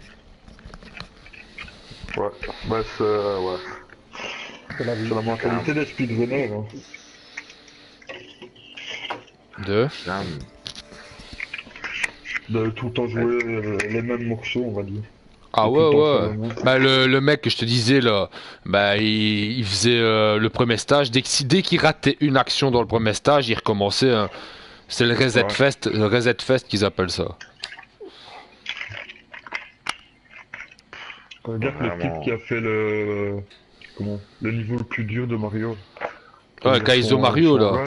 Ouais, bah c'est... ouais. C'est la mentalité des speedrunners, hein. De tout le temps jouer les mêmes morceaux, on va dire. Ah ouais, ouais. Bah le mec que je te disais là, bah il faisait le premier stage. Dès qu'il ratait une action dans le premier stage, il recommençait. Hein. C'est le Reset Fest qu'ils appellent ça. Regarde le type qui a fait le niveau le plus dur de Mario. Ouais, Kaizo Mario là.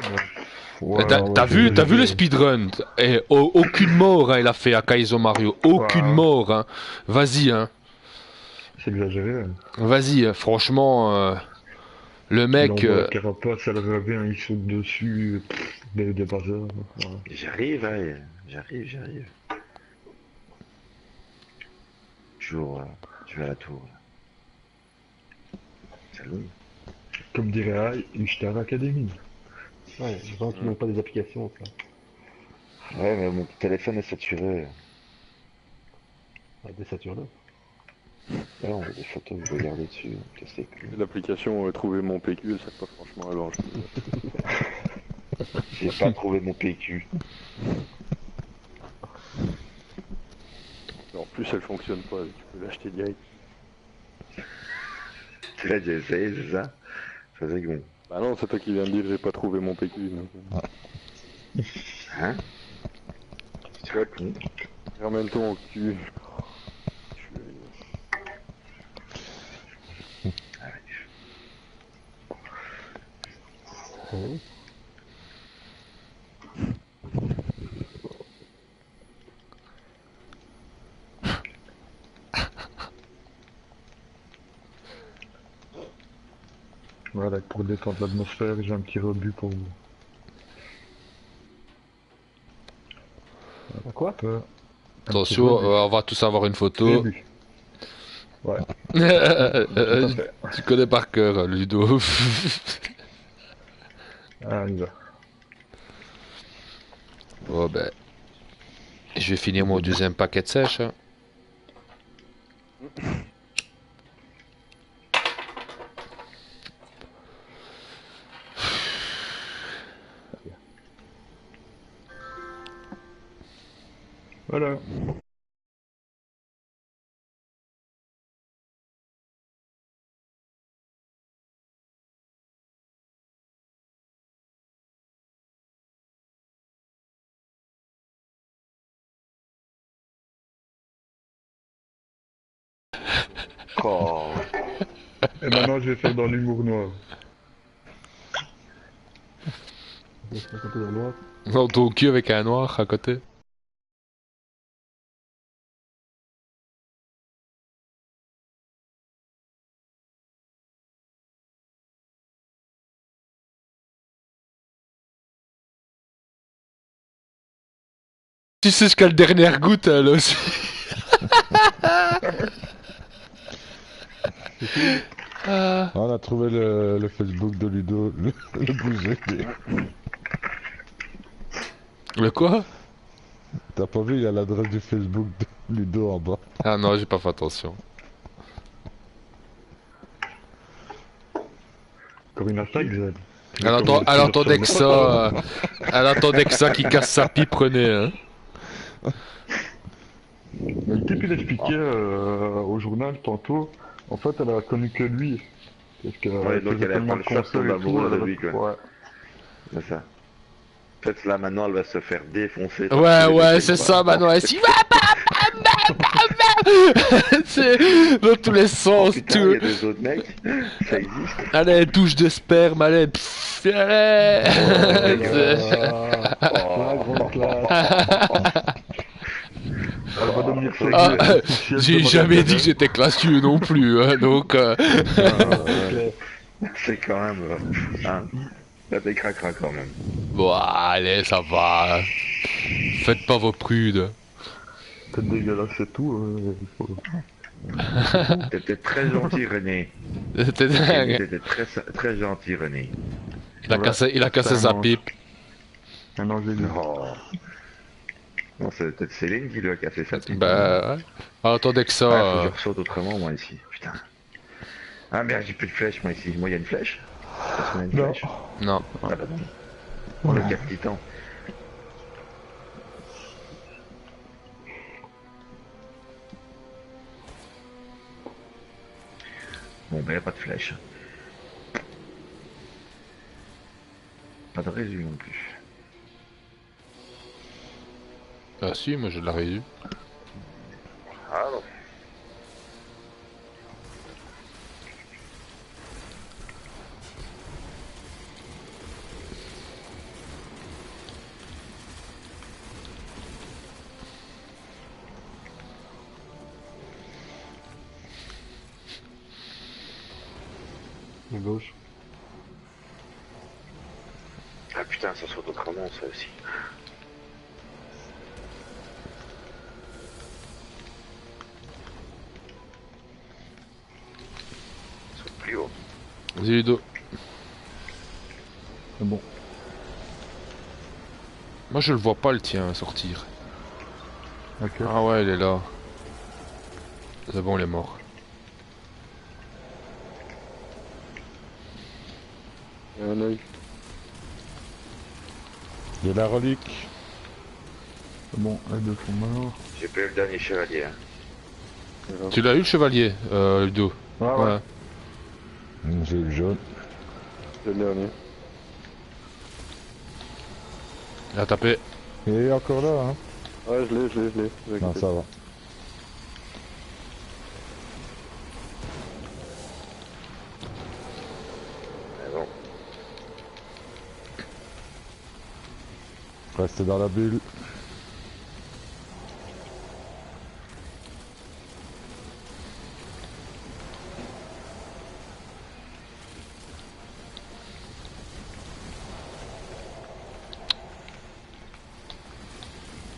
Ouais, t'as vu le speedrun? Et aucune mort hein, il a fait à Kaizo Mario. Aucune mort. Hein. Vas-y. Hein. C'est exagéré. Hein. Vas-y, franchement, le mec. Carapace, elle avait un, il saute dessus, des bazars. Ouais. J'arrive, hein, j'arrive. Toujours, je vais à la tour. Salut. Comme dirait une Star Academy. Ouais, je pense qu'ils n'ont pas des applications, ça. Ouais, mais mon téléphone est saturé. Ouais, désature-le. Ouais, on a des photos que je vais garder dessus. L'application Trouver mon PQ, ça pas franchement à grand chose. J'ai pas trouvé mon PQ. En plus, elle fonctionne pas, tu peux l'acheter direct. Tu l'as déjà essayé, c'est ça? Ça c'est bon. Bah non, c'est toi qui viens de dire j'ai pas trouvé mon PQ. Donc... Hein? Tu vois, con. Ramène-toi en cul. Voilà, pour détendre l'atmosphère, j'ai un petit rebut pour vous. Quoi? Attention, on va tous avoir une photo. Ouais. Tu connais par cœur, Ludo. Ah, il va. Oh ben. Je vais finir mon deuxième paquet de sèche. Hein. Voilà. Oh. Et maintenant, je vais faire dans l'humour noir. Non, ton cul avec un noir à côté. Tu sais jusqu'à la dernière goutte, là aussi. On a trouvé le Facebook de Ludo, le bougé. Le quoi? T'as pas vu, il y a l'adresse du Facebook de Ludo en bas. Ah non, j'ai pas fait attention. Comme une attaque, Z. Elle entendait que ça. Elle attendait que ça qui casse sa pipe, prenez. Hein. Le type il expliquait au journal tantôt, en fait elle a connu que lui. Parce que Ouais, donc elle a pas le faire son amour au début quoi. Ouais. C'est ça. fait, là, maintenant, elle va se faire défoncer. Ouais, c'est ça, maintenant, elle s'y va. C'est dans tous les sens, Oh, putain, il y a des autres mecs, ça existe. Allez, douche de sperme, allez, pfff, allez. La grande classe. Elle va devenir Ah, sexuelle j'ai de jamais Madame dit que j'étais classieux non plus, hein, donc... C'est quand même... hein, là, t'es cracra quand même. Bon, allez, ça va. Faites pas vos prudes. C'est dégueulasse, c'est tout. T'étais très gentil, René. C'était dingue. T'étais très gentil, René. Il a cassé sa pipe. Un angélique. Oh. Non, c'est peut-être Céline qui lui a cassé sa pipe. Bah, ouais. Ah, attendez que ça... Ouais, faut que je ressaute autrement, moi, ici. Putain. Ah merde, j'ai plus de flèche, moi, ici. Moi, il y a une flèche. Parce qu'on a une Non. flèche. Non. Ah bah non. On le 4 titans. Bon, ben, y a pas de flèche. Pas de résu non plus. Ah si, moi je l'aurais eu. Ah non. À gauche. Ah putain, ça saute autrement, ça aussi. Ça saute plus haut. Vas-y Ludo. C'est bon. Moi je le vois pas le tien sortir. Ok. Ah ouais, il est là. C'est bon, il est mort. Il y a un œil. Il y a la relique. C'est bon, les deux sont morts. J'ai pas eu le dernier chevalier. Hein. Tu l'as eu le chevalier, Ludo? Ouais. J'ai eu le jaune. C'est le dernier. Il a tapé. Il est encore là, hein. Ouais, je l'ai. Non, ça va. Mais bon. Restez dans la bulle.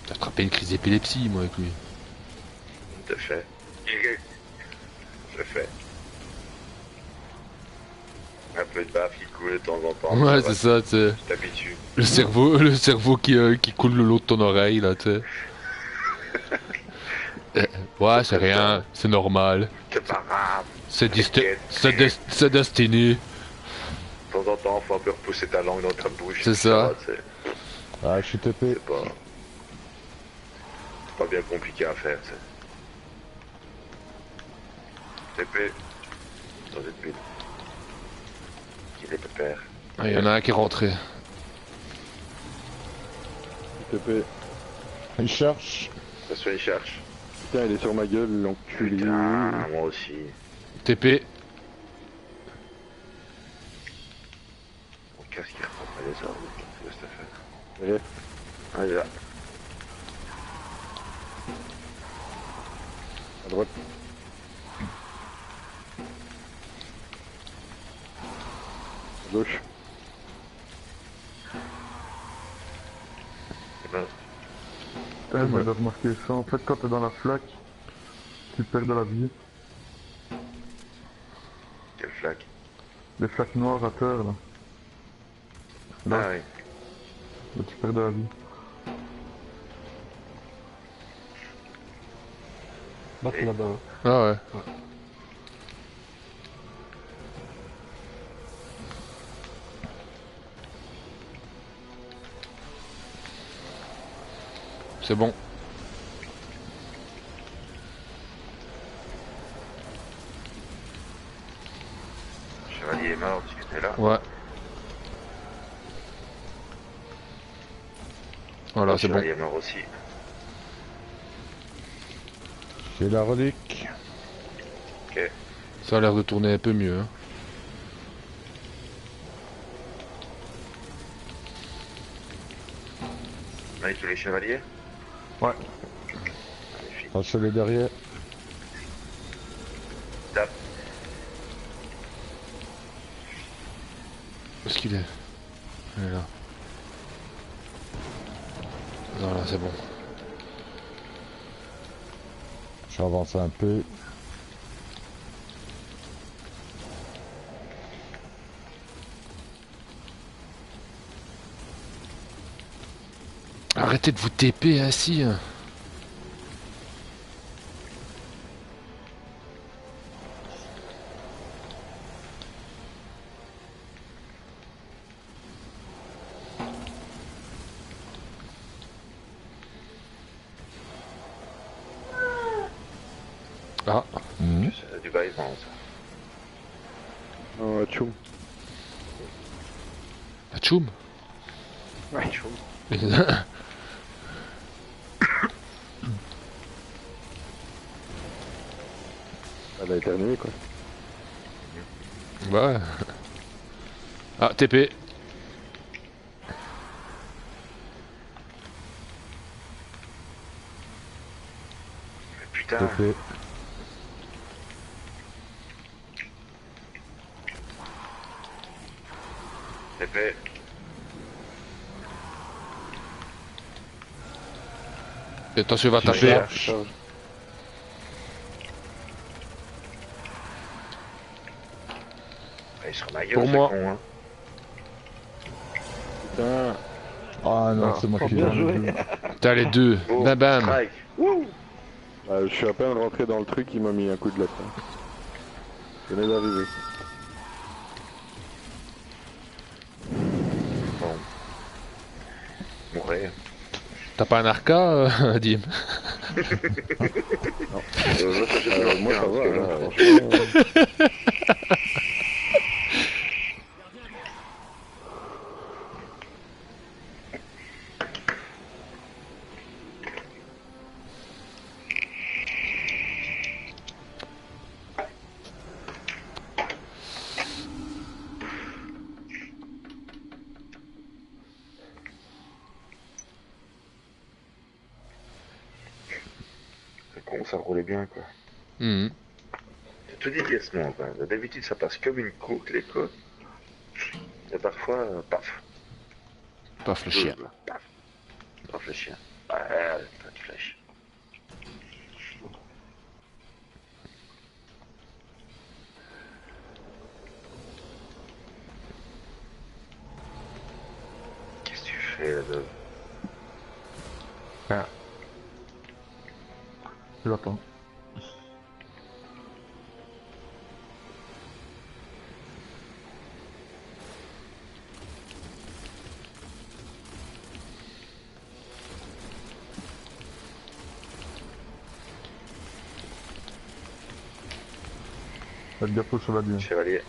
J'ai attrapé une crise d'épilepsie, moi, avec lui. Tout à fait. Je fais. Un peu de baffe qui coule de temps en temps. Ouais, c'est ça, tu sais. Tu t'habitues. Le cerveau qui coule le long de ton oreille, là, tu sais. Ouais, c'est rien, c'est normal. C'est pas grave. C'est T'inquiète. c'est destiné. De temps en temps, faut un peu repousser ta langue dans ta bouche. C'est ça. va, tu sais. Ah, je suis TP. C'est pas bien compliqué à faire, tu sais. TP. Attendez de pile. Il est pépère. Ah, il y en a un qui est rentré. TP. Il cherche. Ça se fait, il cherche. Putain, il est sur ma gueule, l'enculé. Putain, moi aussi. TP. Mon casque, il reprend pas les ordres. Qu'est-ce que ça fait? Ouais. Ah, il est là. À droite. À gauche. Ouais, mais doivent marquer ça. En fait, quand t'es dans la flaque, tu perds de la vie. Quelle flaque? Les flaques noires à terre, là. Là, Ah oui. là, tu perds de la vie. Bah, c'est là-bas. Hein. Ah ouais. C'est bon. Le chevalier est mort, tu étais là. Ouais. Voilà, c'est bon. Il est mort aussi. J'ai la relique. Ok. Ça a l'air de tourner un peu mieux. Hein. On a tous les chevaliers? Ouais. Lâchez-les derrière. Tape. Où est-ce qu'il est? Il est là. Voilà, c'est bon. Je vais avancer un peu. Arrêtez de vous TP ainsi. Hein. Ah. C'est du baillement, ça. Oh, tchoum. La tchoum. Ouais, tchoum. Elle a éternué, quoi. Ouais. Ah, TP. Putain. TP. TP. Attention, il va taper. Charge. Il se ma gueule, Pour ce moi. con, hein. Putain. Ah non, c'est moi qui bien l'ai joué. vu. T'as les deux. Oh, Bam bam. strike. Je suis à peine rentré dans le truc, il m'a mis un coup de lapin. Je venais d'arriver. Bon. Mourir. T'as pas un arca, Dim? Moi ça va, là, franchement. C'est con, ça roulait bien, quoi. Mhm. C'est tout déviassement, quoi. D'habitude, ça passe comme une côte, les côtes. Et parfois, paf. Paf le chien. Paf. Paf le chien. Ouais, pas de flèche. Qu'est-ce que tu fais, là-dedans? Rien. J'attends. Faites gaffe au chevalier. Chevalier.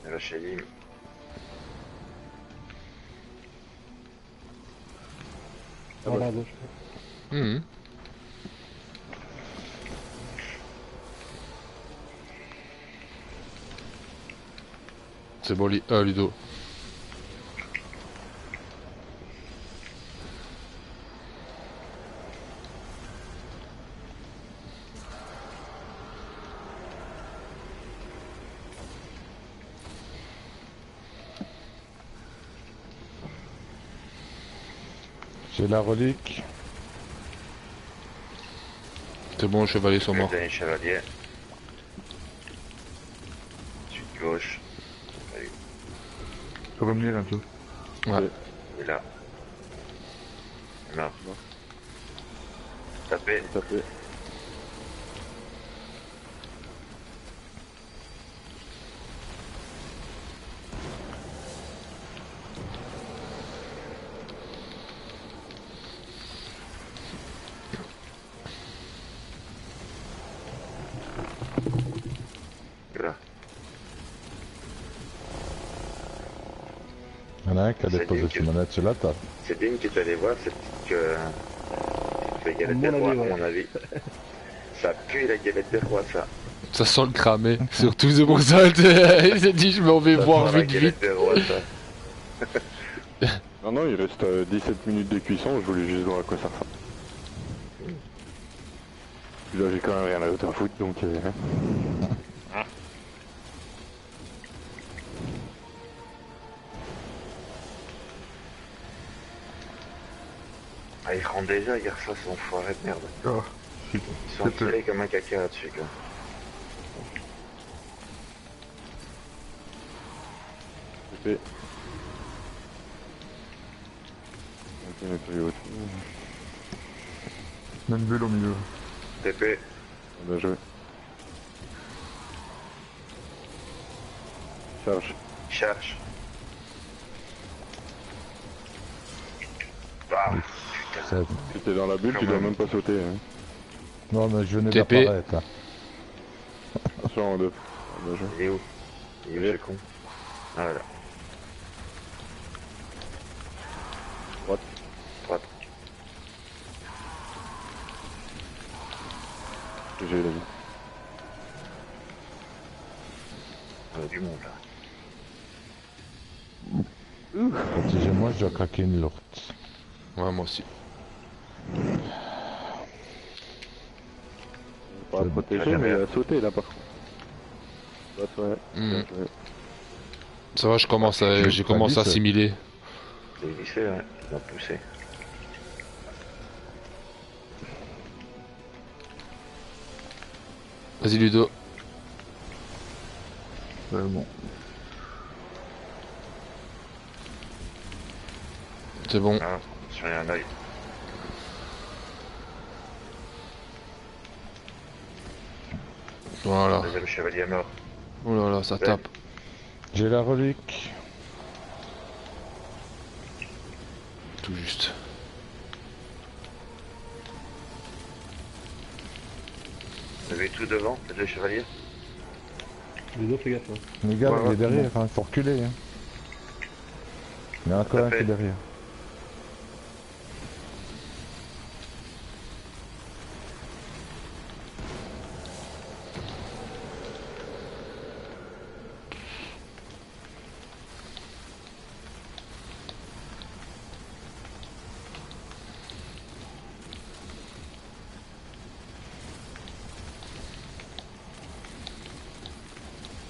La chérie. Voilà, à gauche. Mhm. C'est bon, Ludo. J'ai la relique. C'est bon, les chevaliers sont Le morts. dernier chevalier. Sud gauche. Je peux revenir un peu. Ouais. Et là. Là. Tapez. Tapé. Il y en a un qui a déposé ses manettes sur la table. C'est Dean qui est allé voir, c'est que... La galette des rois, à mon avis. Ça pue la galette des rois, ça. Ça sent le cramé. Surtout c'est pour ça. Il s'est dit je m'en vais voir vite vite. Rois, non, non, il reste 17 minutes de cuisson, je voulais juste voir à quoi ça ressemble. Puis là j'ai quand même rien à foutre donc... Ah, il rentre déjà, hier ça, son foiré de merde. Oh, Ils sont tirés comme un caca là-dessus, quoi. TP. Ok, nettoyer autour. même vélo au milieu. TP. Bien joué. Charge. Cherche. Ah, Ça- Si t'es dans la bulle, tu dois même pas sauter. Hein. Non, mais je venais TP. d'apparaître. Hein. Attention en deux. Bien joué. il est où? Il est où, ce con? Ah, voilà. Droite. Droite. GG les gars. Il y a du monde là. Protégez-moi, je dois craquer une lourde. Ouais, moi aussi. Pas à protéger, mais à sauter là par contre. Ouais. Hmm. Ça va, j'ai commencé à assimiler. C'est glissé, ouais. Il va pousser. Vas-y Ludo. Ouais, bon. C'est bon. Ah, sur un œil. Voilà. Deuxième chevalier mort. Oh là là, ça tape. J'ai la relique. Tout juste. Vous avez tout devant, les deux chevaliers? Les deux, fais gaffe. Hein. Les gars, Ouais, il est ouais, derrière, hein, faut reculer. Hein. Il y en a encore un qui est derrière.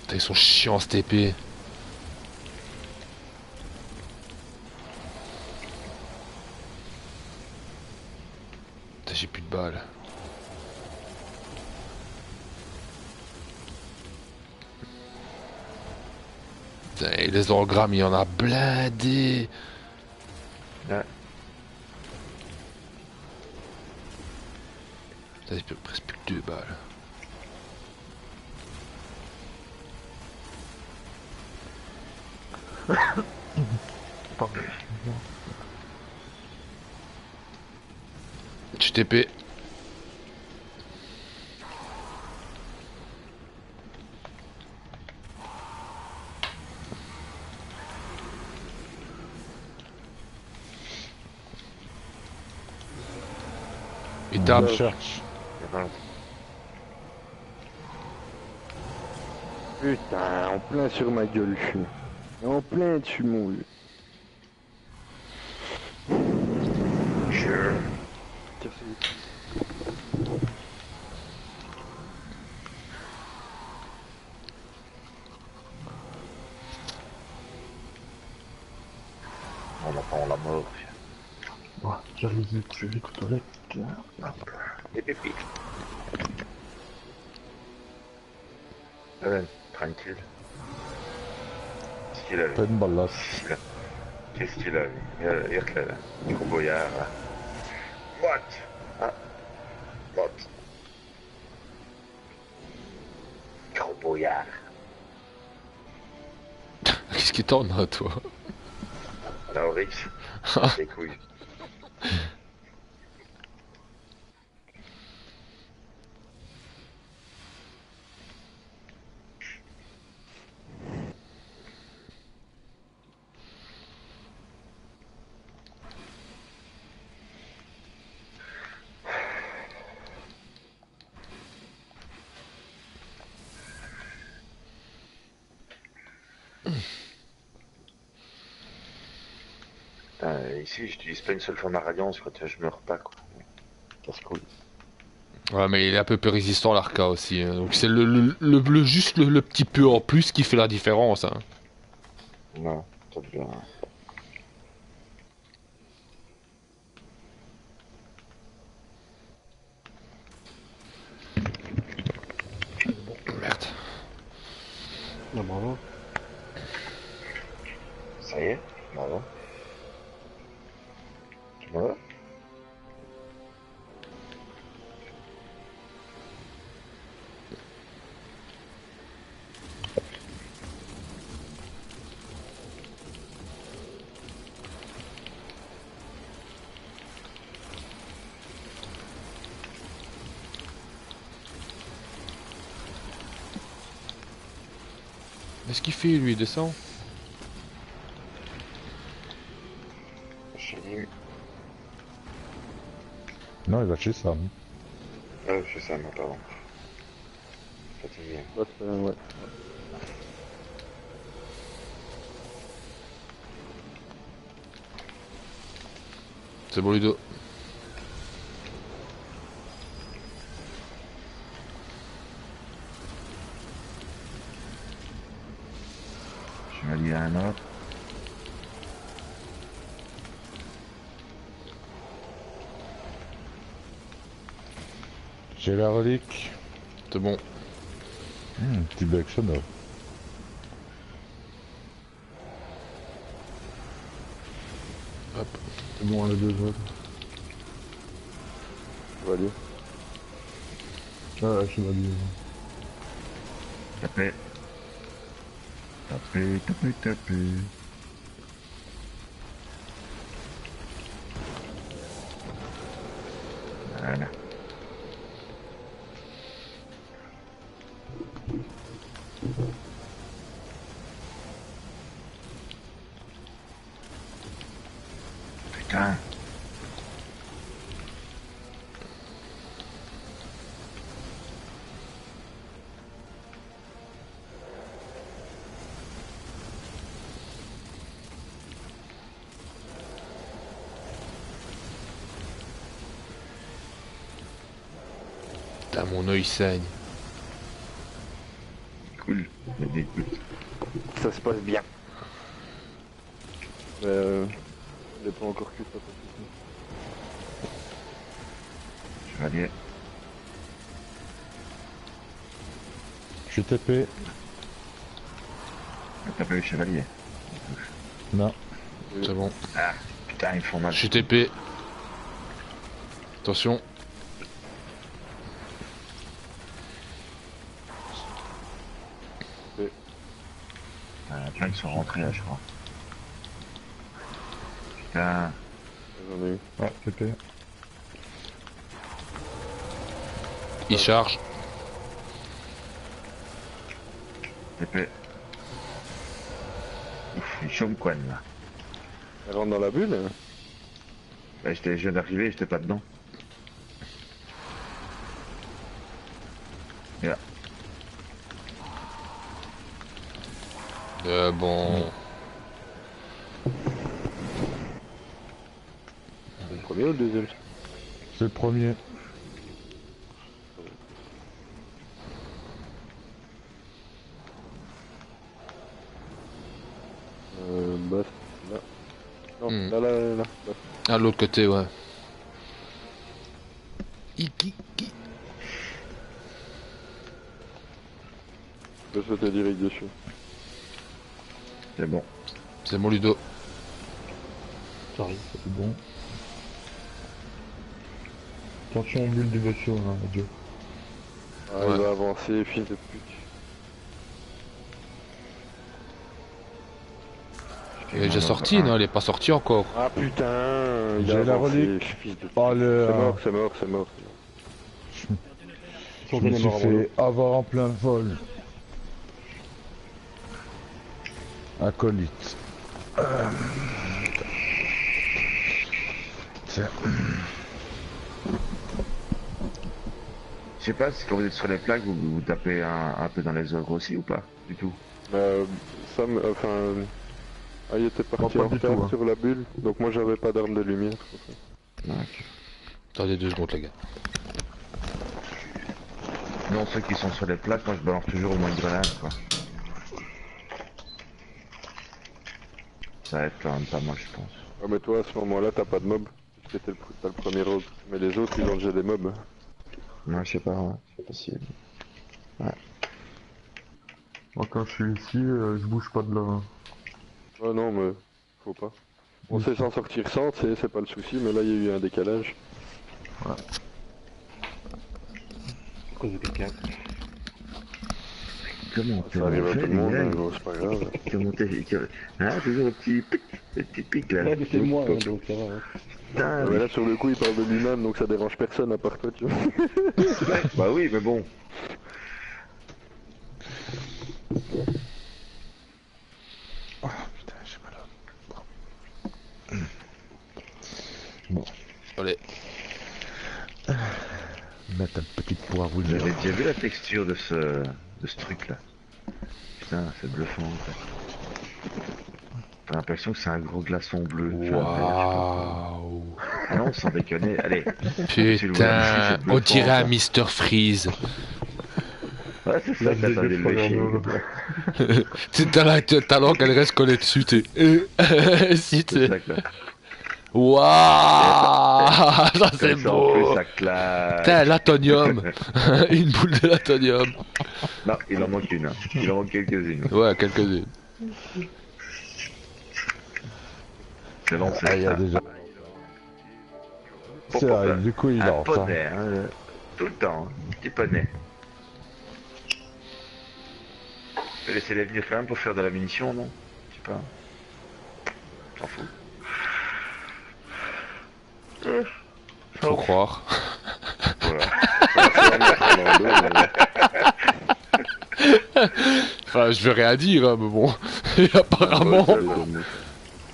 Putain, ils sont chiants, cette épée. Putain, j'ai plus de balles. Putain, et les hologrammes, il y en a blindé. Ouais. Putain, j'ai presque plus que 2 balles. Pardon. Tu TP. Il tape. Je cherche. Putain, en plein sur ma gueule, je suis. En plein dessus mon vieux. Sure. On l'a mort. Ouais, j'arrive vite, je vais aux toilettes. Et pépites. Ouais, tranquille. Qu'est-ce qu'il a vu? Pas une balle là. Qu'est-ce qu'il a vu? Regarde là, Gros boyard. What? Ah. What? Gros boyard. Qu'est-ce qui t'en a, toi? La Oryx. Les couilles. Ici, j'utilise pas une seule fois ma radiance quand je meurs pas, quoi. Casse-couille. Ouais, mais il est un peu plus résistant l'Arca aussi, hein. Donc c'est juste le petit peu en plus qui fait la différence, hein. Non, t'as bien. Merde. Ah, bravo. Ça y est, bravo. Ouais. Qu'est-ce qu'il fait lui, il descend? Chez lui. Non, il va chez Sam. Je sais, mais pardon. Fatigué. Ouais. C'est bon Ludo. Je vais aller à un autre. J'ai la relique. C'est bon. Petit bug sonore. Hop. C'est bon, les deux autres. On va aller. Ah, je l'ai dit. Tapez. Tapez. Voilà. Putain. Putain, mon œil saigne. Cool. Ça se passe bien. Il est pas encore cuit, pas possible. Je vais aller. Je suis TP. Taper le chevalier. Non. C'est bon. Ah, putain, ils font mal. Je suis TP. Attention. Plein ils sont rentrés là, je crois. Putain. J'en ai eu. Ah, TP. Il charge. TP. Ouf, il chôme quoi là. Elle rentre dans la bulle. Bah, je viens d'arriver, j'étais pas dedans. Là. Bon. C'est le premier ou le deuxième? C'est le premier. Bah, là. Non, là. À l'autre côté, ouais. Je peux te direct dessus. C'est bon. C'est mon Ludo. J'arrive, c'est bon. Attention aux bulles du vaisseau, hein, adieu. Ah, Ouais. il va avancer, fils de pute. Il est déjà sorti, non? Il est pas sorti encore. Ah putain, il J'ai a la avancé, relique. fils de pute. Oh, le... C'est mort. Je me suis fait avoir en plein vol. Acolyte. Tiens. Je sais pas si quand vous êtes sur les plaques, vous tapez un peu dans les ogres aussi ou pas? Du tout. Sam, enfin... Ah, il était parti en retard sur la bulle, donc moi j'avais pas d'arme de lumière. Ok. Attendez 2 secondes les gars. Non, ceux qui sont sur les plaques, moi je balance toujours au moins une grenade quoi. Ça va être quand même pas mal je pense. Ouais mais toi à ce moment-là t'as pas de mob, parce que t'as le premier rogue. Mais les autres ils ont déjà des mobs. Non je sais pas, ouais, c'est possible. Ouais. Moi quand je suis ici, je bouge pas de là. Oh non mais faut pas. On sait s'en sortir sans, c'est pas le souci, mais là il y a eu un décalage. Ouais. À cause de quelqu'un. Comment Ça arrive à tout le monde, hein, c'est pas grave. Comment t'es... Ah, toujours le petit pic là. Ouais, mais c'est moi, hein, donc ça va. Hein. Putain, Mais là sur le coup il parle de lui-même, donc ça dérange personne à part toi, tu vois. ouais, bah oui, mais bon. Oh putain, j'ai mal. Bon. Allez. Mettre un petit poivre ou Vous avez déjà vu la texture de ce truc là? Putain, c'est bluffant en fait. T'as l'impression que c'est un gros glaçon bleu. Waouh. Ah non, sans déconner, allez. Putain, on dirait un Mr Freeze. Ouais, c'est ça que t'attendais le chien. T'as l'eau qu'elle reste collée dessus, t'es. Si C'est t'es. ça que là. Waouh, ça c'est Comme ça, en plus, beau. ça claque. Putain, l'atonium. Une boule de l'atonium. Non, il en manque une. Hein. Il en manque quelques-unes. Ouais, quelques-unes. C'est lancé. Ah, il y a déjà. C'est Pourquoi vrai, pas du coup il un lance. Hein. poney, hein, tout le temps, hein. Petit poney. Tu peux laisser les venir quand même pour faire de la munition, non? Je sais pas. T'en fous. Faut croire. Voilà. Enfin, je veux rien dire, hein, mais bon. Apparemment.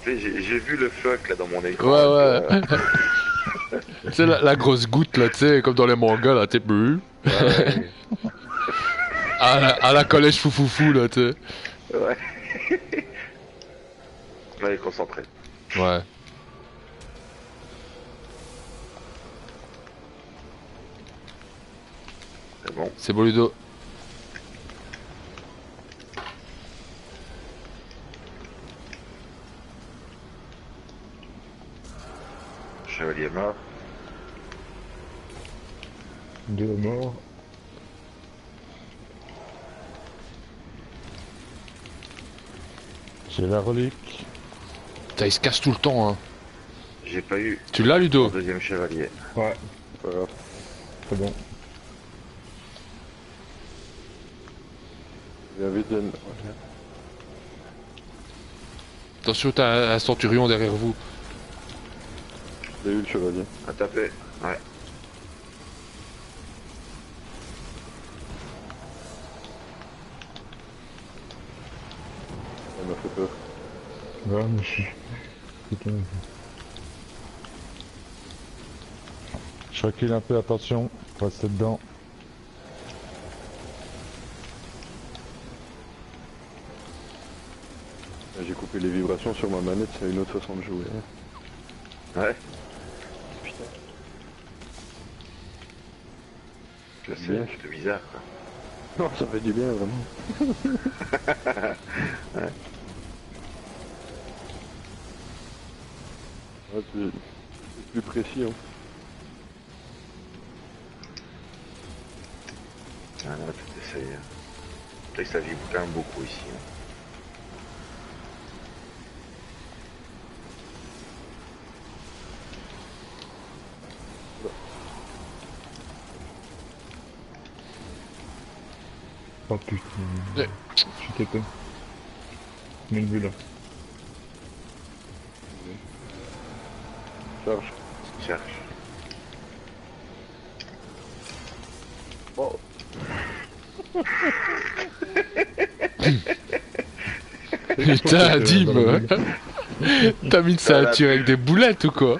J'ai vu le fuck là dans mon écran. Ouais, ouais. Tu sais, la grosse goutte là, tu sais, comme dans les mangas là, tu sais. Ouais. À la collège foufoufou là, tu sais. Ouais. Ouais, concentré. Ouais. C'est bon. C'est beau Ludo. Chevalier mort. 2 morts. J'ai la relique. Putain, il se casse tout le temps, hein. J'ai pas eu Tu l'as, Ludo? mon deuxième chevalier. Ouais, Pas grave. c'est bon. Viens vite, Jen. Attention, t'as un centurion derrière vous. J'ai eu le chevalier. À taper. Ouais. Ça m'a fait peur. Ouais, mais je suis... Putain. Je recule un peu, attention. Restez dedans. J'ai coupé les vibrations sur ma manette, c'est une autre façon de jouer. Ouais. Putain. Je sais, Bien. c'est bizarre quoi. Non, ça fait du bien vraiment. Ouais. Ouais, c'est plus précis. Hein. Ah là, tout essaye. Peut-être que ça vibre quand même beaucoup ici. Hein. Oh putain. Ouais. Je suis TP. Mets une vue là. Charge. Cherche. Oh. Putain, Dim. T'as mis une ceinture avec des boulettes ou quoi?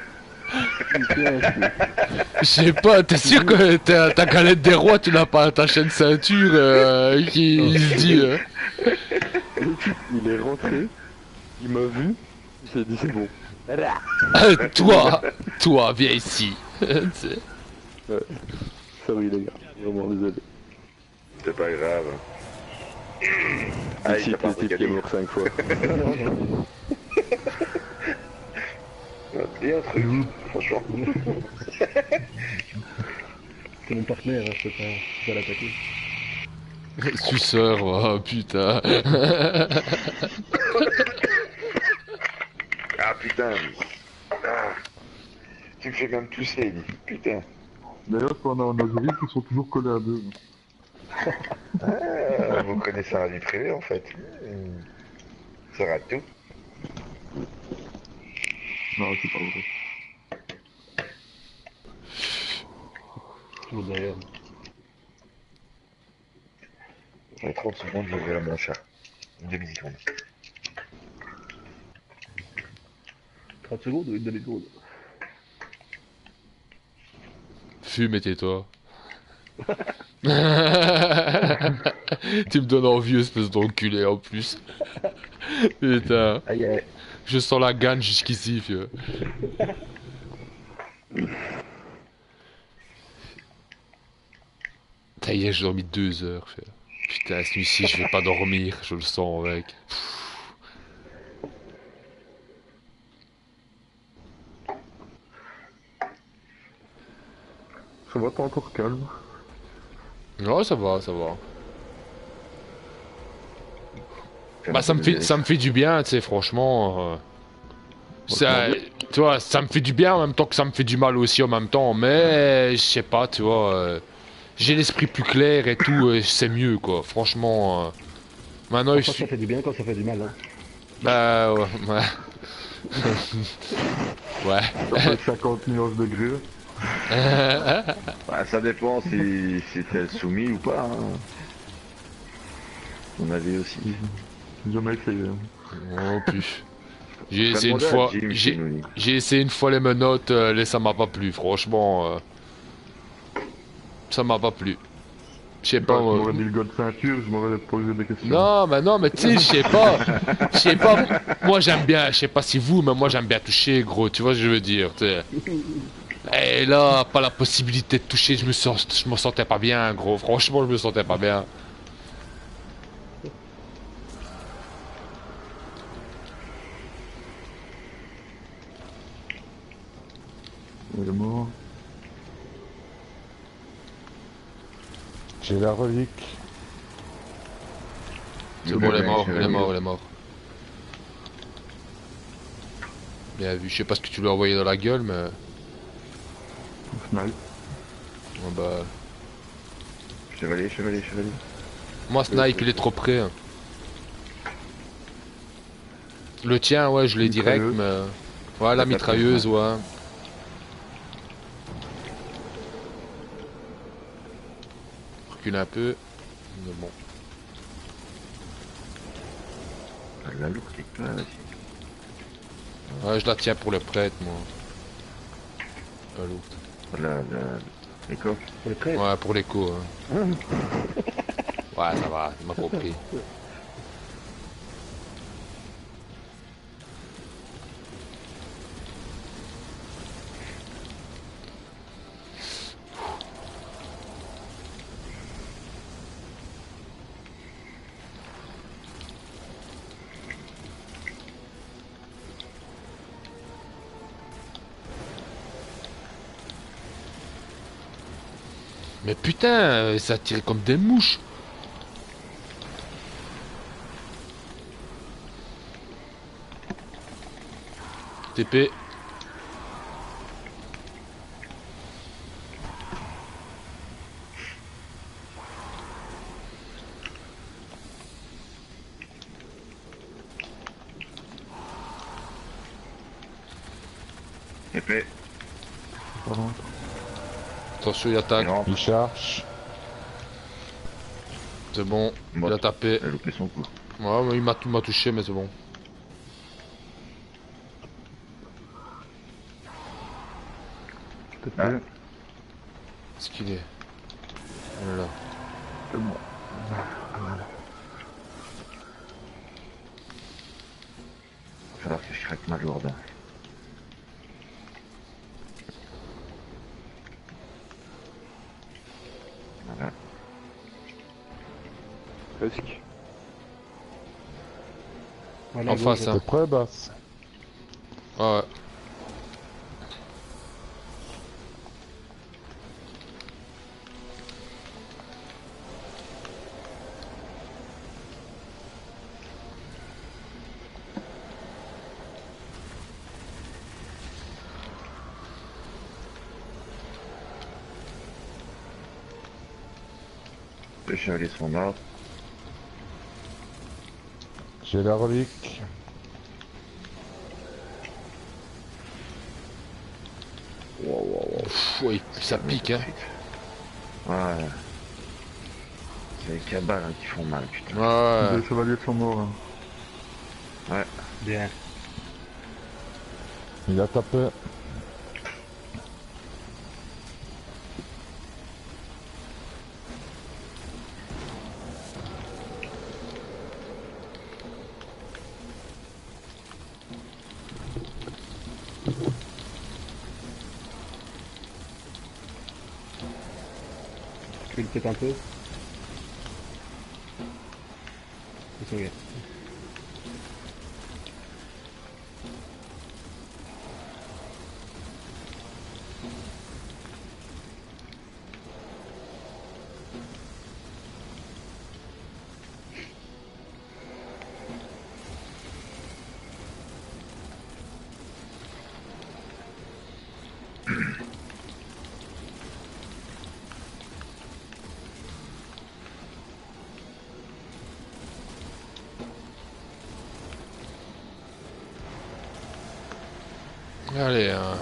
Je sais pas, t'es sûr que ta galette des rois, tu l'as pas attaché à une ceinture qui se dit. Il est rentré, il m'a vu, il s'est dit c'est bon. Toi, viens ici. Ouais. Sorry les gars, vraiment désolé. C'est pas grave. Ah, Ici, il Steve qui est mort 5 fois. Et un truc, franchement. C'est mon partenaire, hein, je peux pas l'attaquer. Suceur, oh putain. Ah putain. Ah. Tu me fais même tousser, dit. Putain. D'ailleurs, quand on a en Osiris, ils sont toujours collés à deux. Ah, vous connaissez la vie privée en fait. Ça rate tout. Non, c'est pas vrai. Toujours derrière. J'ai 30 secondes, je vais la mon chat. Une demi-seconde. 30 secondes ou une demi-seconde? Fume et tais-toi. Tu me donnes envie, espèce d'enculé en plus. Putain. Aïe aïe. Je sens la gagne jusqu'ici, vieux. Ça y est, j'ai dormi 2 heures, vieux. Putain, cette nuit-ci, je vais pas dormir, je le sens, mec. Ça va, t'es encore calme. Non, ça va, ça va. Bah, ça me fait du bien, tu sais, franchement. Ça, tu vois, ça me fait du bien en même temps que ça me fait du mal aussi en même temps, mais je sais pas, tu vois. J'ai l'esprit plus clair et tout, c'est mieux, quoi. Franchement. Maintenant, Parfois, ça fait du bien quand ça fait du mal. Hein. Bah, ouais. Ouais. Ça fait 50 nuances degrés. Bah, ça dépend si t'es soumis ou pas. Hein. On avait aussi. J'ai jamais essayé. Oh, plus. J'ai essayé une fois. J'ai essayé une fois les menottes, ça m'a pas plu, franchement. Ça m'a pas plu. Je sais pas. Je m'aurais mis le gars de ceinture, je m'aurais posé des questions. Non, mais tu sais, je sais pas. Je sais pas. Moi, j'aime bien. Je sais pas si vous, mais moi, j'aime bien toucher, gros. Tu vois ce que je veux dire, tu sais. Et là, pas la possibilité de toucher, je me sentais pas bien, gros. Franchement, je me sentais pas bien. Il est mort. J'ai la relique. C'est bon, il est mort, il est mort, il est mort. Bien vu, je sais pas ce que tu lui as envoyé dans la gueule, mais... Snipe. Oh, bah... Chevalier. Moi, Snipe, il est trop près. Hein. Le tien, ouais, je l'ai direct, mais... Ouais, la mitrailleuse, ouais. Recule un peu. Mais bon. La lourde quelque part, ici. Ouais, je la tiens pour le prêtre, moi. La lourde. L'écho. Pour le prêtre. Ouais, pour l'écho. Hein. Ouais, ça va, il m'a compris. Mais putain, ça tire comme des mouches. TP. TP. Attention, il attaque. Il charge. C'est bon, il a tapé. Il a loupé son coup. Ouais, mais il m'a touché, mais c'est bon. Ah. Est-ce qu'il est? Voilà. C'est bon. craque ma lourde. Voilà. Presque. Voilà, En face, T'es hein. prêt, Bass? Ouais. Les chevaliers sont morts. J'ai la relique. Pff, ouais, ça pique, hein. Ouais. C'est les cabales hein, qui font mal, putain. Ouais. Les chevaliers sont morts. Hein. Ouais. Bien. Il a tapé. Tu le peut-être un peu. C'est ok. Allez, hein.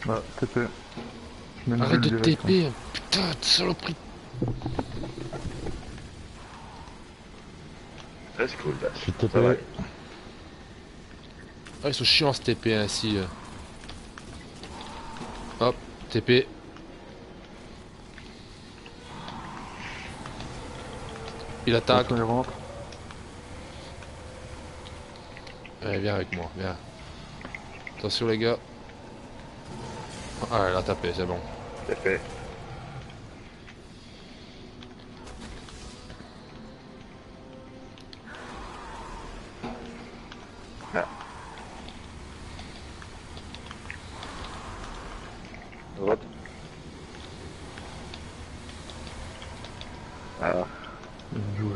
Ah, TP. Je mets une Arrête de bulle direct, TP, putain de saloperie. C'est cool, là. Je suis TP. Ça va. Ah, ils sont chiants ce TP ainsi. Hop, TP. Il attaque. Attention, il rentre. Allez, viens avec moi, viens. Attention les gars. Ah, elle a tapé, c'est bon. C'est fait. Ah. Droite. Ah. Bien joué.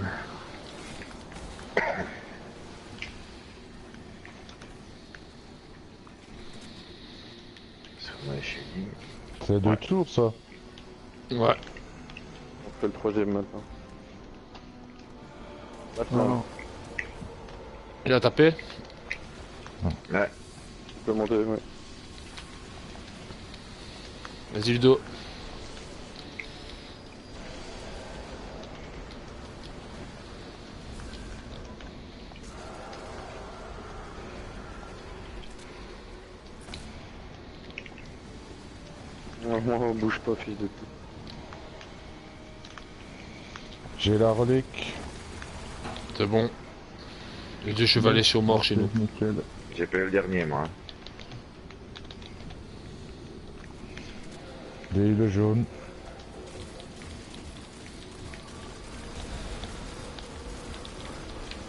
Ouais, chez lui. C'est deux tours, ça. Ouais. On fait le troisième maintenant. Non, Maintenant, non. Il a tapé. Ouais. tu peux monter, ouais. Vas-y Ludo. On bouge pas, fils de pute. J'ai la relique. C'est bon. Les deux chevaliers sont morts chez nous. Nickel. J'ai pas eu le dernier, moi. Hein. J'ai eu le jaune.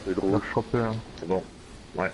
C'est On gros. a frappé, hein. C'est bon. Ouais.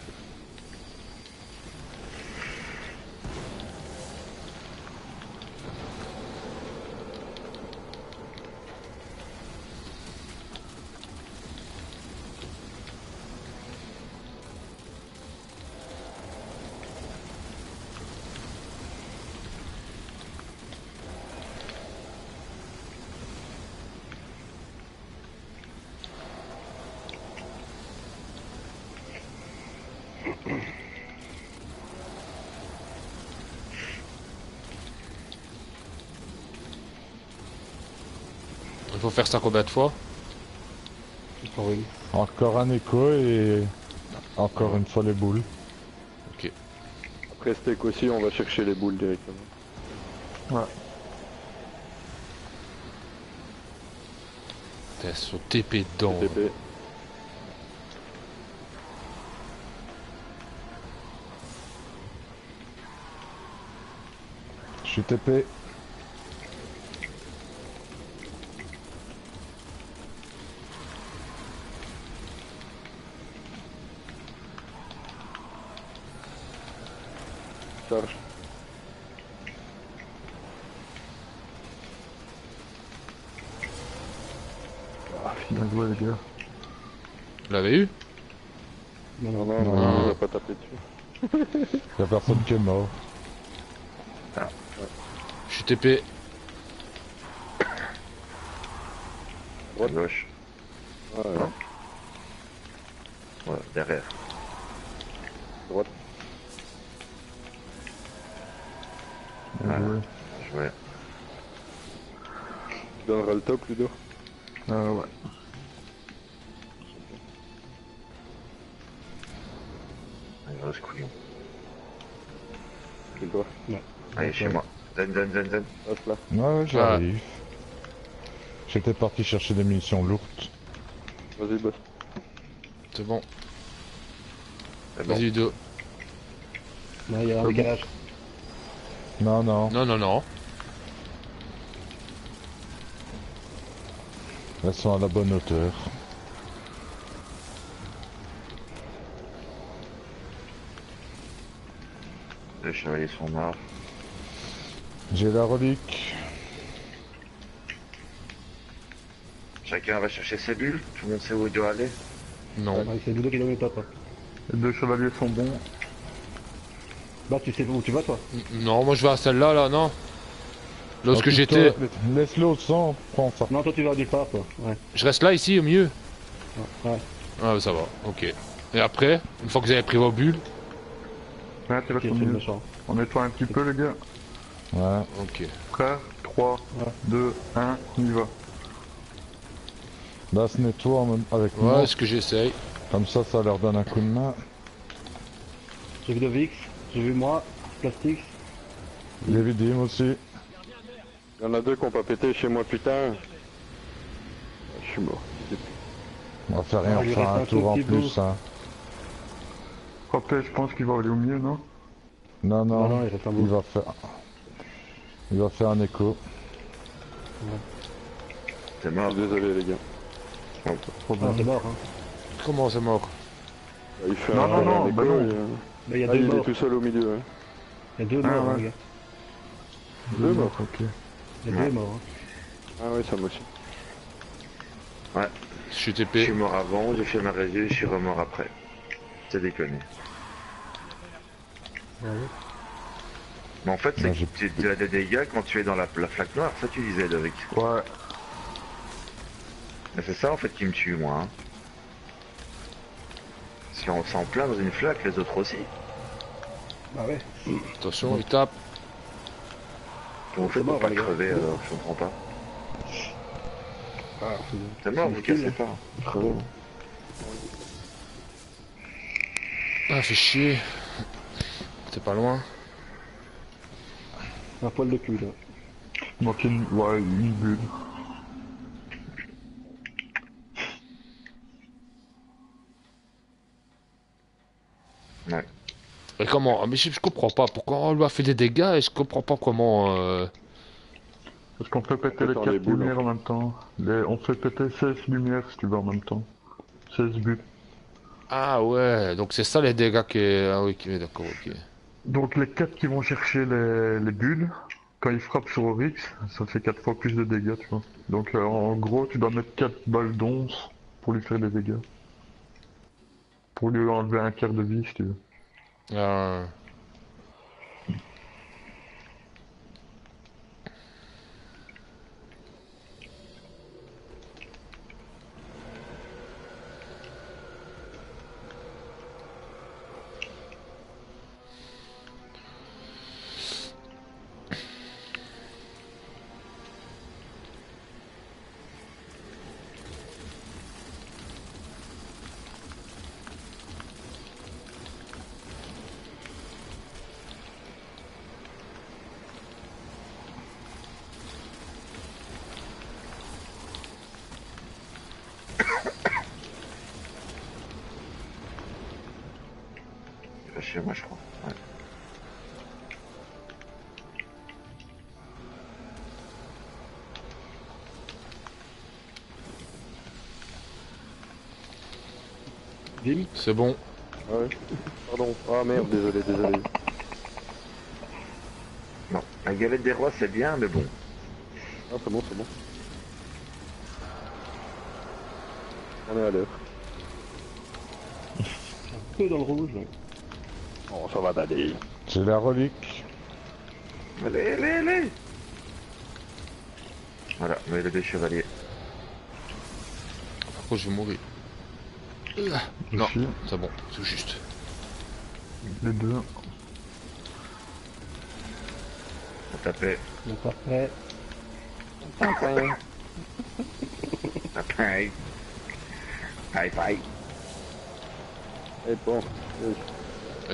Il faut faire ça combien de fois? Encore une. Encore un écho et encore une fois les boules. Ok. Après steak aussi, on va chercher les boules directement. Ouais. Putain, ils sont TP dedans. TP. suis TP. Charge. Ah, bien joué les gars. Vous l'avez eu? Non, Non. on va pas taper dessus. Y'a personne qui est mort. Je suis TP. Droite, gauche. Ouais, Ouais, derrière. droite. Bien joué. Je vais. Tu donneras le top, Ludo. Ouais. Allez, reste couillon. C'est toi. Allez, chez moi. Zen. Reste là. Ouais, j'arrive. J'étais parti chercher des munitions lourdes. Vas-y, boss. C'est bon. C'est bon. Vas-y, Ludo. Non, il y a un décalage. Non, non. Non. Elles sont à la bonne hauteur. Les chevaliers sont morts. J'ai la relique. Chacun va chercher ses bulles. Tout le monde sait où il doit aller. Non. Ouais, c'est Ludo qui donne le top. Hein. Les 2 chevaliers sont bons. Bah, tu sais où tu vas, toi? Non, moi je vais à celle-là, là, non. Lorsque j'étais... Laisse-le au centre, prends ça. Non, toi, tu vas du phare, toi. Ouais. Je reste là, ici, au milieu. Ouais. Ah, ça va, ok. Et après, une fois que vous avez pris vos bulles... Ouais, tu Ok, restes c'est au le milieu. méchant. On nettoie un petit peu les gars. Ouais. Ok. Frère, 3, Ouais. 2, 1, on y va. Là, se nettoie en même avec moi. Ouais, ce que j'essaye. Comme ça leur donne un coup de main. J'ai vu Dovix, j'ai vu moi, Plastix. Les vidim aussi. Il y en a deux qui ont pas pété chez moi, putain. Je suis mort. On va faire rien, Ah, on il fera reste un un tour tout en petit plus. Hein. Après, je pense qu'il va aller au mieux, non? Non, Non, il reste un bout. Il va faire un écho. T'es Je mort. suis désolé, les gars. Ah, c'est mort, hein. Comment c'est mort? Il fait Non, un non, écho bah non. et, Mais il y a Ah, deux il est morts. tout seul au milieu. Hein. Il y a deux Ah, morts, ouais. hein, les gars. Deux morts. Ok. Il y a deux morts. Hein. Ah ouais, ça moi aussi. Je suis Je TP. suis mort avant, j'ai fait ma revue, je suis remort après. C'est déconné. Ouais, ouais. Mais en fait, c'est Non, que tu as des dégâts quand tu es dans la flaque noire, ça tu disais, Lovic. Ouais. Mais c'est ça en fait qui me tue, moi. Hein. Si on s'en plaint dans une flaque, les autres aussi. Bah ouais. Attention, il tape. Comment on fait C'est pour mort, pas les gars. crever alors, je comprends pas. Ah, C'est mort, vous cassez pas. Crevez. Ah, fait chier. C'est pas loin. un poil de cul, là. Donc une bulle. Ouais. Et comment? Ah, mais je comprends pas. Pourquoi on lui a fait des dégâts et je comprends pas comment... Parce qu'on fait péter En les pétant 4 les boules, lumières en même temps. On fait péter 16 lumières si tu veux en même temps. 16 buts. Ah ouais, donc c'est ça les dégâts que... Ah oui, ok, d'accord, ok. Donc les 4 qui vont chercher les bulles, quand ils frappent sur Oryx, ça fait 4 fois plus de dégâts, tu vois. Donc en gros, tu dois mettre 4 balles d'once pour lui faire des dégâts. Pour lui enlever un quart de vie, si tu veux. Ah... Il va chez moi, je crois. Ouais. C'est bon. Ah ouais. Pardon. Ah merde, désolé. Non, la galette des rois c'est bien, mais bon. Ah c'est bon. On est à l'heure. Un peu dans le rouge. Oh, ça va d'aller. J'ai la relique. Allez. Voilà, mais les deux chevaliers. Oh, je vais mourir. Non, c'est bon, c'est juste. Les deux. On tapait. On est pas prêt. Tapait. High five. Et bon.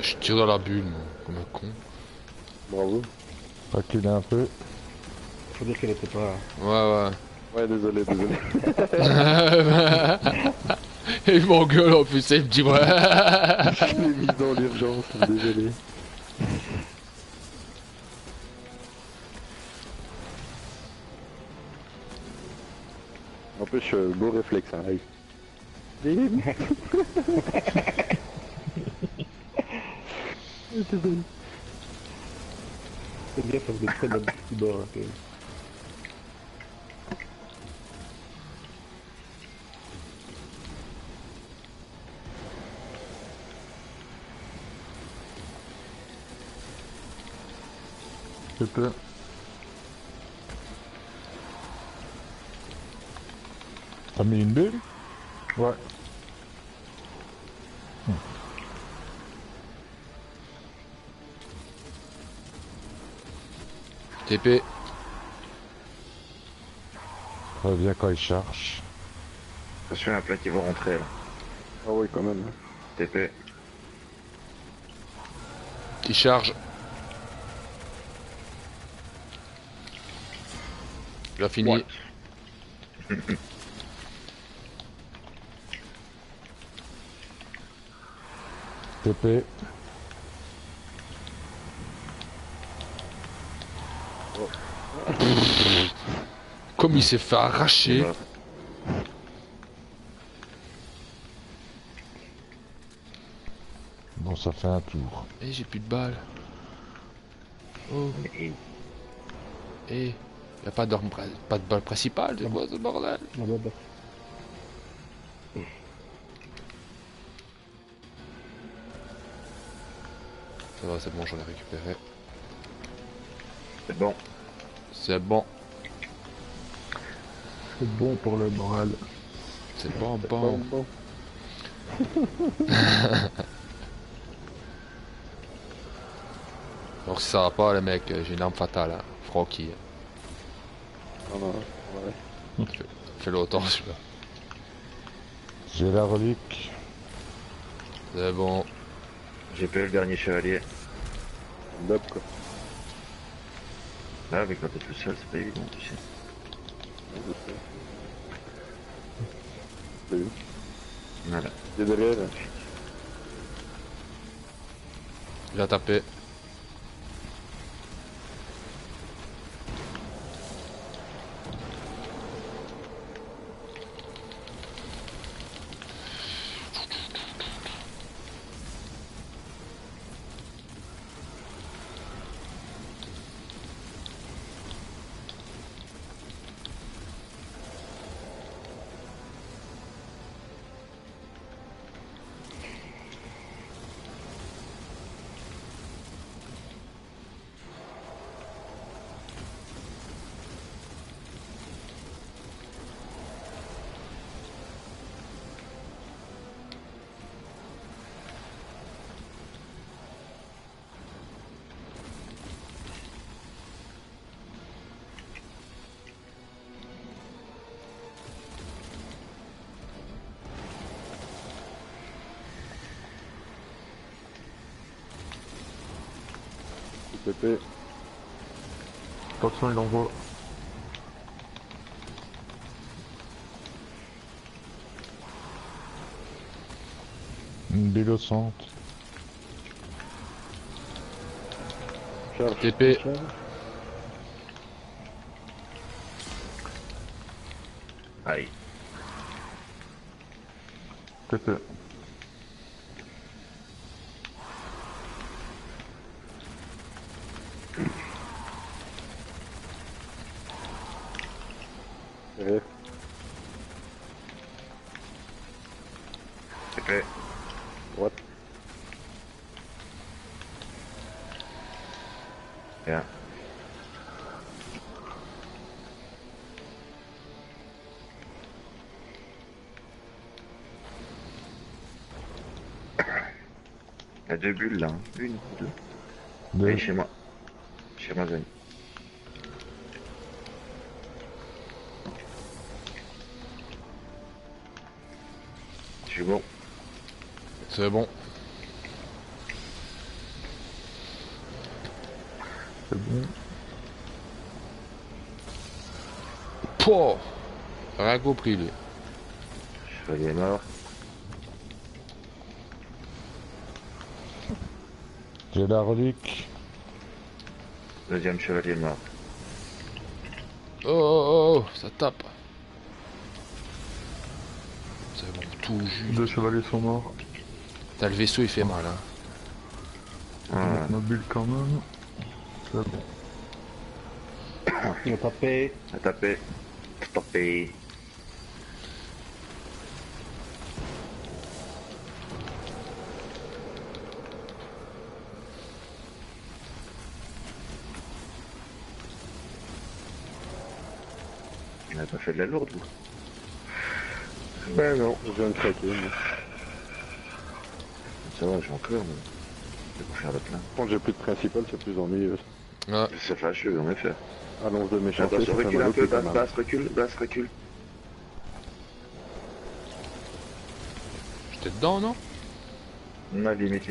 Je tire dans la bulle, moi, comme un con. Bravo. Reculer un peu. Faut dire qu'elle était pas... Ouais. Ouais, désolé. Il m'engueule en plus, il me dit ouais. Je l'ai mis dans l'urgence, désolé. N'empêche, beau réflexe, hein, aïe. Désolé. C'est bien, ça vous est très bien du bord un peu. C'était. T'as mis une bulle? Ouais. TP. Reviens quand il charge. Attention, un plat qui va rentrer là. Ah oui, quand même. TP. Qui charge. J'ai fini. Ouais. TP. Comme il s'est fait arracher. Bon, ça fait un tour. Eh, j'ai plus de balles. Oh. Eh, y'a pas de balle principale, c'est quoi ce bordel? Ah bah. Ça va, c'est bon, j'en ai récupéré. C'est bon. C'est bon. C'est bon pour le moral. C'est bon. Bon. Alors si ça va pas, les mecs, j'ai une arme fatale, hein. Francky. Non, ouais. Fais-le autant, celui-là. J'ai la relique. C'est bon. J'ai pas eu le dernier chevalier. Dop, quoi. Là, avec quand t'es tout seul, c'est pas évident, tu sais. J'ai vu. Voilà. Il est derrière. Il a tapé. TP. Attention, il envoie. Une bulle au centre. Charge. TP. Charge. Aïe. TP. C'est fait. Droite. Bien. Il y a 2 bulles là, hein. Une ou deux. Deux. Et chez moi. Chez moi, Zane. Je suis bon. C'est bon. C'est bon. Pouah, rien compris lui. Chevalier mort. J'ai la relique. Deuxième chevalier mort. Oh oh oh, ça tape. C'est bon, tout juste. 2 chevaliers sont morts. T'as le vaisseau, il fait mal, hein. Je vais mettre ma bulle quand même. C'est bon. Il a tapé. À taper. Stopper. Il n'a pas fait de la lourde, vous? Ben non, je viens de craquer. Mais... Ça va, j'ai encore, mais... Je vais pas faire le plein. Quand j'ai plus de principal, c'est plus ennuyeux. Ouais. C'est fâcheux, en effet. Annonce de méchanceté, Attention, ça fait recule mal un au peu, cul, quand basse, même. basse, recule, basse, recule. J'étais dedans, non? Non, limite.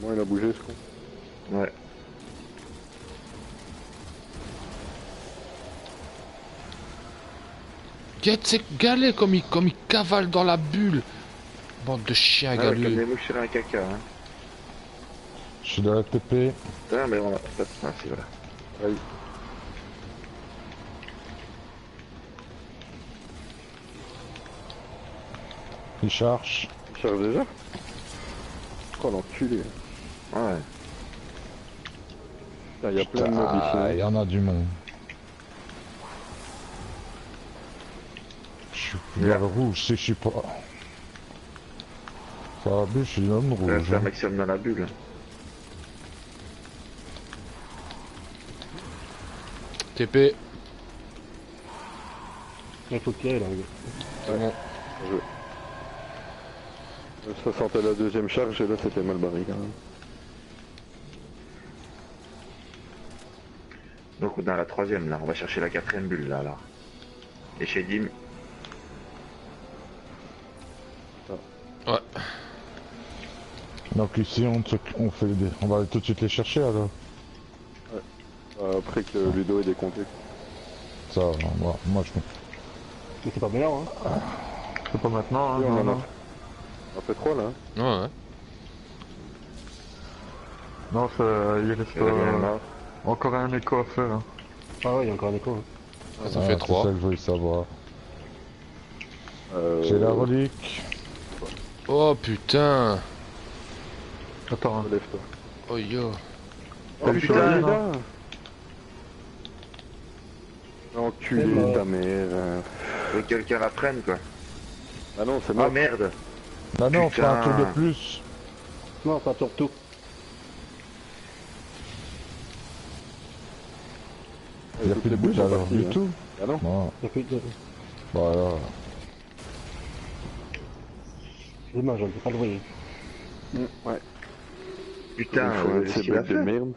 Moi, il a bougé, ce con. Ouais. Get, c'est galé comme il cavale dans la bulle. Bande de chiens Ah, galeux. calmez-vous, je suis un caca, hein. Je suis dans la TP. Putain, mais on a pas de fin, c'est vrai. Aïe. Il charge. Il charge déjà? Oh, l'enculé. Ouais. Putain, il y a plein de mobs Ah, il ici. y en a du monde. Je suis vers le rouge, c'est que je suis pas. Ça va bien, je suis dans le On va rouge. faire un hein. maximum dans la bulle. TP. Il faut tirer là. C'est bon. Ça sentait la deuxième charge et là, c'était mal barré, quand même. Donc dans la troisième là, on va chercher la quatrième bulle là alors. Et chez Dim, Ouais. Donc ici, on fait on va tout de suite les chercher alors. Après que Ludo est décompté. Ça, moi je Mais c'est pas maintenant, hein. C'est pas maintenant, hein. Oui, on en a non. On a fait 3 là. Hein. Ouais, ouais. Non, il reste il y en a marre. encore un écho à faire. Hein. Ah ouais, il y a encore un écho. Hein. Ah, ça fait 3. C'est ça que je voulais savoir. J'ai la relique. Oh putain. Attends, hein. Relève-toi. Oh yo. Oh le putain, chevalier, il est non là. Enculé ta mère. Faut que quelqu'un la prenne quoi. Ah non, c'est Ah mort. merde. Bah non, on fait un tour Putain. de plus. Non, pas sur tout. Il n'y a plus de but alors du tout. Ah non. Non. Il y a plus de... Bah alors. C'est dommage, on peut pas le voir. Ouais. Putain, Il faut un de qu'est-ce ces qu'il a bêtes de fait? merde.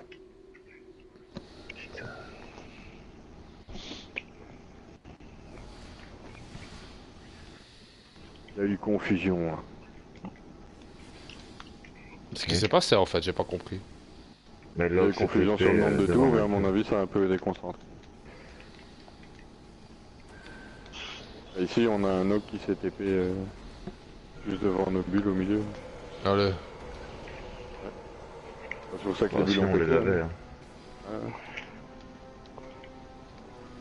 Putain. Il y a eu confusion. Hein. Ce qui s'est passé en fait, j'ai pas compris. Mais Il y a eu l'autre confusion s'est sur le fait, nombre de devant tours, mais à la- mon avis, ça a un peu déconcentré. Ici, on a un ogre qui s'est TP juste devant nos bulles au milieu. Allez. C'est pour ça que Oh, les bulles sinon, ont on les pété. avait. Hein. Ah,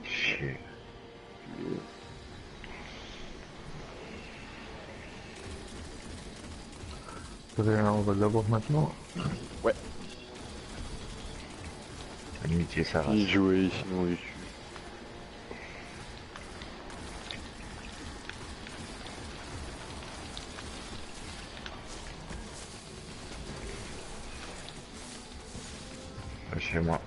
Chier. On va l'avoir maintenant. Inutile ça rate. Il jouait sinon il tue. Chez moi.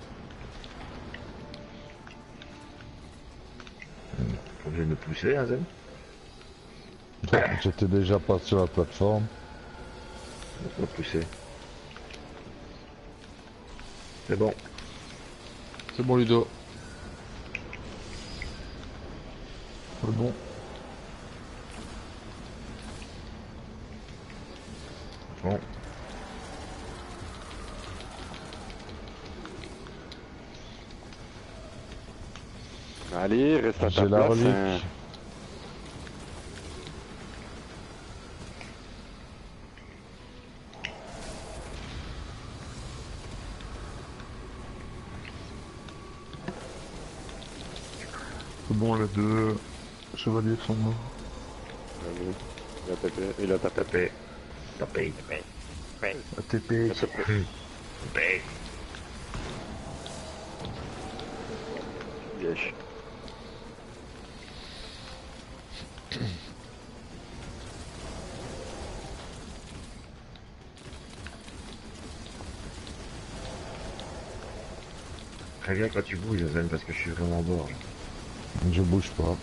Faut obligé de me pousser, hein, Zen. J'étais déjà pas sur la plateforme. Me pousser. C'est bon. C'est bon, Ludo. C'est bon. Bon. Allez, reste à ta J'ai la place. relique. Hein. C'est bon, les deux chevaliers sont morts. Allez, il a tapé, il a tapé. Tapé. ATP. Tapé. Yes. Préviens quand tu bouges, Zen, parce que je suis vraiment bord. Là. Je bouge pas.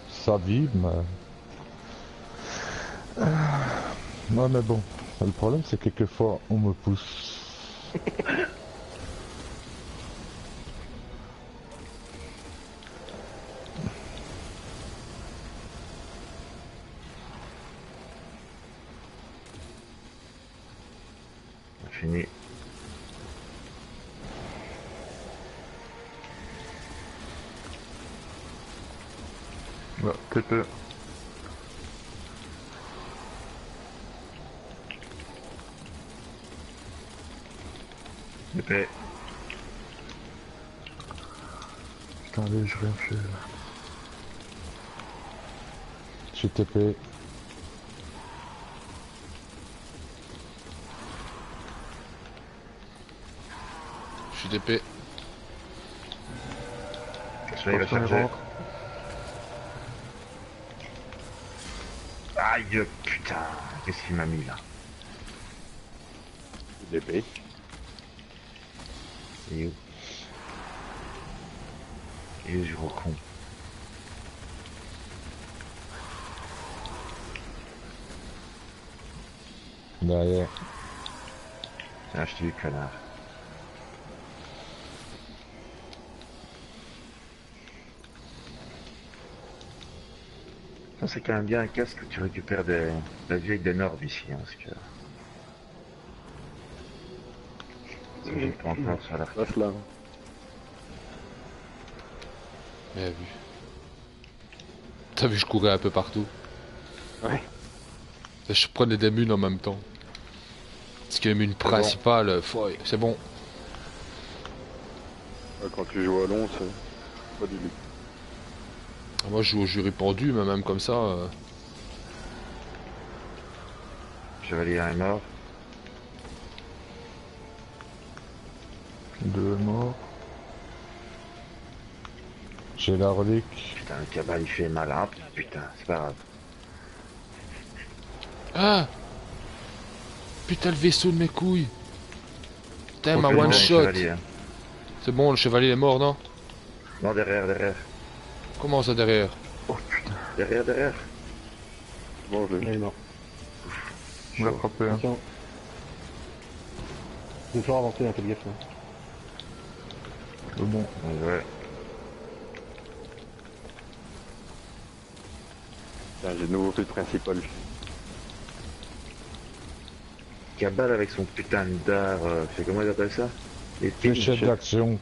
Ça vibre, mais... Ouais, mais bon. Le problème, c'est que quelquefois, on me pousse. Fini. Là, TP. Épée. Putain, allez, j'ai rien fait. Je suis TP. Je suis DP. Attention, il va charger. Aïe, putain. Qu'est-ce qu'il m'a mis là? DP. Il est où? Il est où, ce gros con? Derrière. Tiens, je t'ai vu, connard. Ça, c'est quand même bien un casque où tu récupères la vieille des Nord ici, hein, parce que... Ça, j'ai pas encore sur la... Passe là. Bien vu. T'as vu, je courais un peu partout. Ouais. Et je prenais des munes en même temps. Parce qu'il y a une mune principale, c'est bon. Ouais, quand tu joues à long, c'est pas du luxe. Moi je joue au jury pendu, mais même comme ça... Chevalier est mort. 2 morts. J'ai la relique. Putain, le cabal il fait mal, hein. Putain, c'est pas grave. Ah! Putain, le vaisseau de mes couilles! Putain, ma Prochainement, one le shot! chevalier, hein. C'est bon, le chevalier est mort, non? Non, derrière. Comment ça derrière? Oh putain, Derrière. Bon, je Il l'ai. est mort. on l'a frappé. Hein. Attention. Il faut toujours avancer un peu de gaffe. Hein. C'est bon. Ouais. Tiens, j'ai de nouveau fait le principal. Cabal avec son putain d'art, c'est comment ils appellent ça? Les Fléchette d'action.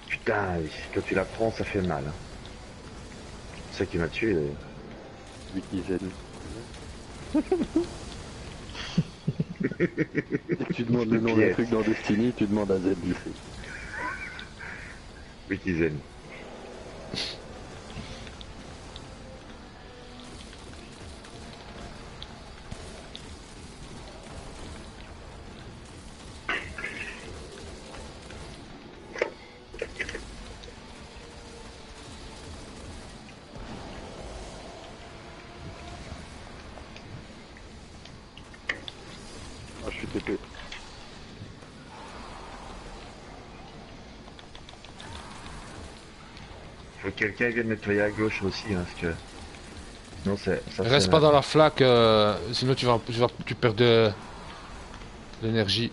Putain, quand tu la prends, ça fait mal. Hein. C'est ça qui m'a tué d'ailleurs. Lui qui gêne. Si tu demandes le nom d'un truc dans Destiny, tu demandes à Z ici. Wikizen. Faut que quelqu'un vienne nettoyer à gauche aussi, hein, parce que... Sinon ça Reste pas dans la flaque, sinon tu perds de l'énergie.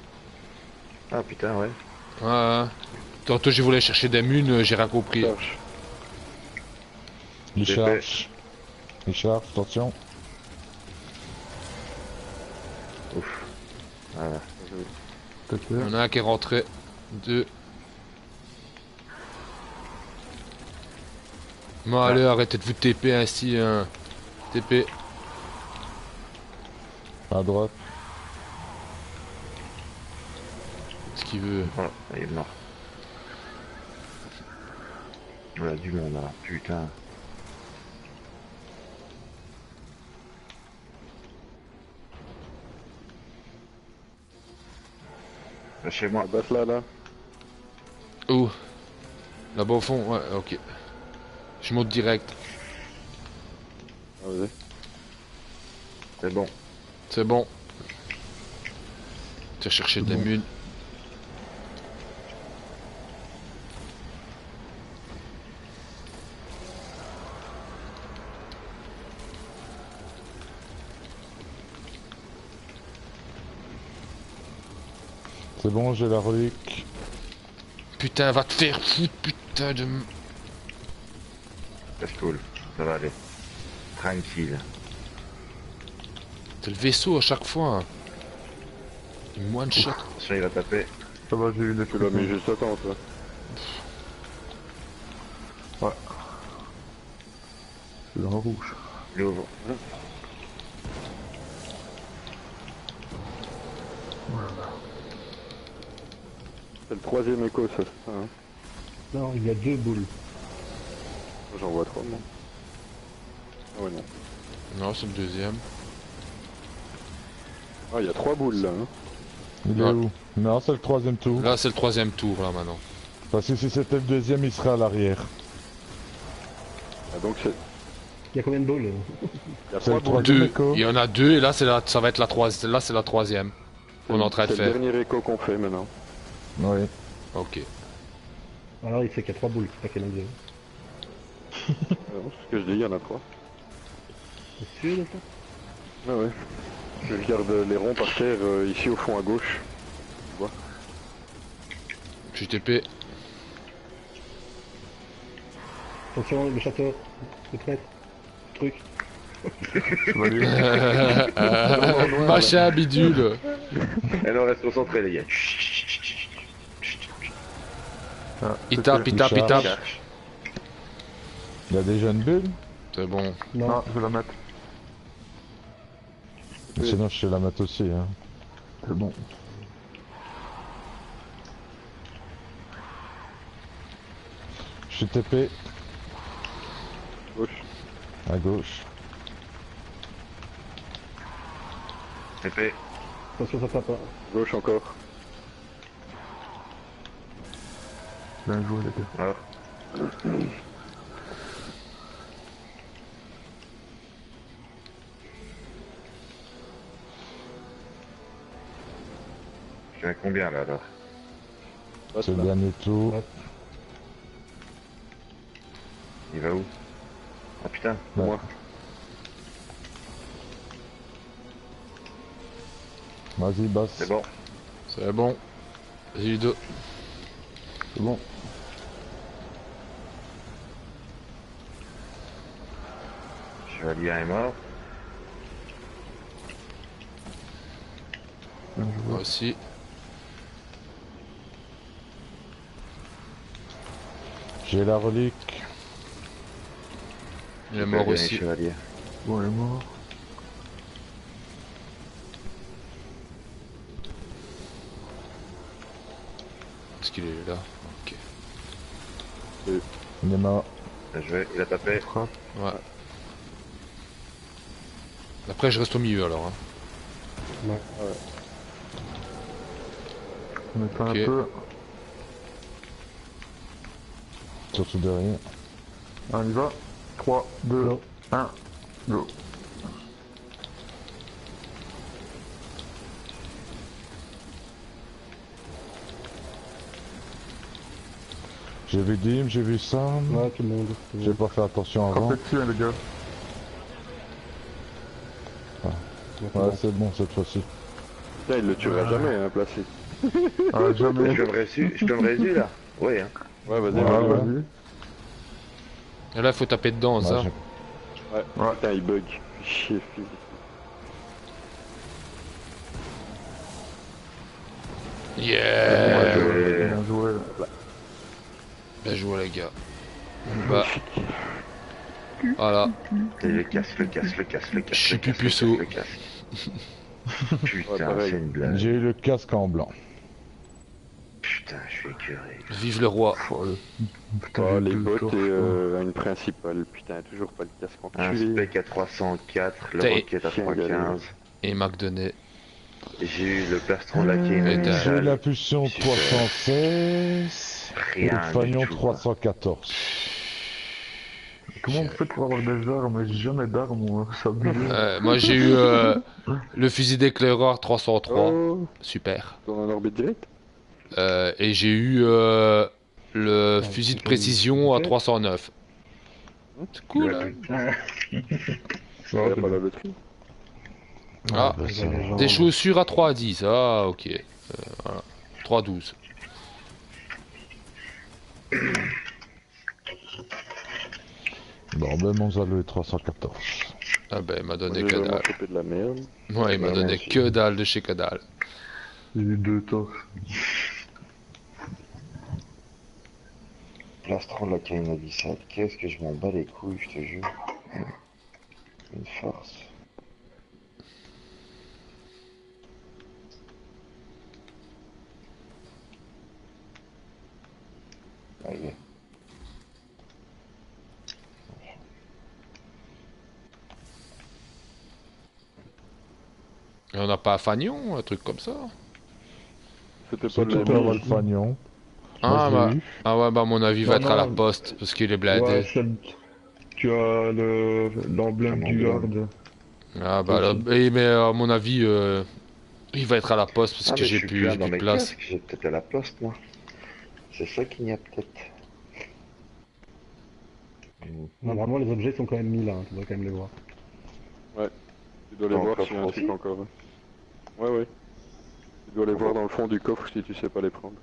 Ah putain, ouais. Ouais. Tantôt j'ai voulu chercher des munes, j'ai rien compris. Il charge. Il charge, attention. Ouf. Voilà. Il y en a un qui est rentré. 2. Bon allez, arrêtez de vous TP ainsi. TP. À droite. Ce qu'il veut. Voilà, il est mort. Voilà, du monde là, putain. Chez moi. Basse là. Où? Là-bas au fond? Ouais, ok. Je monte direct. Ah, vas-y. C'est bon. C'est bon. Tu as cherché des munes. C'est bon, j'ai la relique. Putain, va te faire foutre, putain de... C'est cool. Ça va aller. Tranquille. C'est le vaisseau à chaque fois. Hein. Il me one shot. Attention, il va taper. Ça va, j'ai eu des Tu l'as mis juste à temps, toi. Ouais. C'est dans le rouge. Il ouvre. C'est le troisième écho, ça. Hein. Non, il y a 2 boules. J'en vois 3, moi. Ah ouais, non. Non, c'est le deuxième. Ah, il y a 3 boules, là. Hein. Il est Ouais. où? Non, c'est le troisième tour. Là, c'est le troisième tour, là, maintenant. Parce que si c'était le deuxième, il serait à l'arrière. Ah, donc c'est... Il y a combien de boules? Il y a C'est 3 le boules. troisième Deux. écho. Il y en a deux, et là, ça va être la troisième. Là, c'est la troisième. On est en train de C'est faire. le dernier écho qu'on fait, maintenant. Oui. Ok. Alors il sait qu'il y a 3 boules, c'est pas qu'il y en a 2. Non, c'est ce que je dis, il y en a 3. T'es sûr de ça? Ah ouais. Je regarde les ronds par terre, ici au fond à gauche. Tu vois. Je suis TP. Attention, le château, le prêtre, truc. Machin bidule. Et non, reste concentré, les gars. Il tape, il tape, il tape. Il y a des jeunes bulles. C'est bon. Non, Ah, je vais la mettre. Sinon, je sais la mettre aussi. Hein. C'est bon. Je suis TP. Gauche. À gauche. TP. attention ça tape pas. Gauche encore. Bien joué, les gars. Alors. Je suis à combien là alors? Passe C'est le là. dernier tour. Ouais. Il va où? Ah putain. Ouais. Moi. Vas-y, boss. C'est bon. C'est bon. Vas-y, Ludo. C'est bon. Chevalier est mort. Moi aussi. J'ai la relique. Il est mort Bien, aussi. Chevalier. Bon, elle est mort. Est-ce qu'il est là? Ok. Il est mort. Bien joué. Il a tapé. Frappe. Ouais. Après, je reste au milieu alors. Hein. On est Ok. un peu. Surtout derrière. On y va. 3, 2, Go. 1, go. J'ai vu Dim, j'ai vu Sam. Ouais, tout le monde. J'ai pas fait attention avant. Frappez dessus, hein, les gars. Ouais, c'est bon cette fois-ci. Putain, il le tuera jamais, hein, placé. Ah, jamais. Je peux me résu là? Oui, hein. Ouais, vas-y, Ouais, vas-y. ouais. Et là, faut taper dedans, Ouais, ça. Ouais. Putain, il bug. Chier, fils. Yeah! Bien joué. Bien joué, les gars. Bah. Voilà. Et le casse. Je suis plus puceau. Putain, c'est une blague. J'ai eu le casque en blanc. Putain, je suis écœuré. Vive le roi. Putain, Oh, j'ai les deux bots et torches, une principale. Putain, toujours pas le casque Un enculé. spec à 304, le T'as- rocket à 315. Et McDonald's. J'ai eu le plastron laqué t'as- J'ai la pulsion 316 et le Rien fanion du tout. 314. Comment vous faites pour avoir des armes? J'ai jamais d'armes, moi. C'est abusé. Moi, j'ai eu le fusil d'éclaireur 303. Oh, Super. dans un orbite direct. Et j'ai eu le fusil de précision à 309. C'est cool, hein? Il y a pas la loterie. Ah, bah, ça va. des chaussures à 3,10. Ah, ok. Voilà. 3,12. Bon, ben mon Zalo est 314. Ah ben, il m'a donné J'ai que vraiment dalle. chopé de la merde. Ouais, il m'a donné que dalle de chez que dalle. J'ai eu deux torches. Plastron laqué à 17. Qu'est-ce que je m'en bats les couilles, je te jure. Une force. Allez. Et on n'a pas un fanion, un truc comme ça? C'était Ça, pas tu le peux avoir le même. fanion. Ah, Moi, je l'ai bah, eu. ah ouais, bah, à mon avis, il va Non, être à la non. poste, parce qu'il est Ouais, blindé. tu as l'emblème du garde. Ah, bah, là, mais à mon avis, il va être à la poste, parce Ah, que mais j'ai je suis plus, plein j'ai dans plus de mes place. casques, j'ai peut-être à la poste, moi. C'est ça qu'il y a peut-être. Normalement, les objets sont quand même mis là, hein, tu dois quand même les voir. Tu dois les Dans le voir s'il y a un coffre truc aussi encore. Ouais, ouais. Tu dois les voir dans le fond du coffre si tu sais pas les prendre.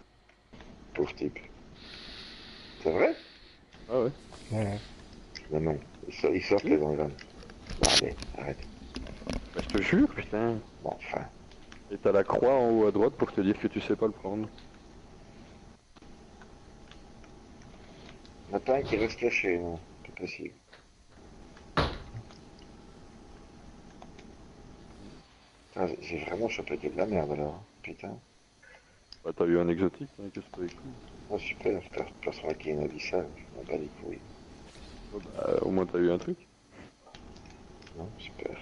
Pauvre type. C'est vrai? Ah ouais. Ouais. Non, non. Ils sortent les engraines. Bon, allez, arrête. Bah, je te jure, putain. Bon, enfin. Et t'as la croix en haut à droite pour te dire que tu sais pas le prendre. Attends, qui reste caché, non? C'est possible. Ah, j'ai vraiment chopé que de la merde alors. Putain. Bah t'as eu un exotique, hein, qu'est-ce que c'est avec lui? Oh super, personne qui est une abyssale, je m'en bats les couilles. Oh, bah, au moins t'as eu un truc. Non, super.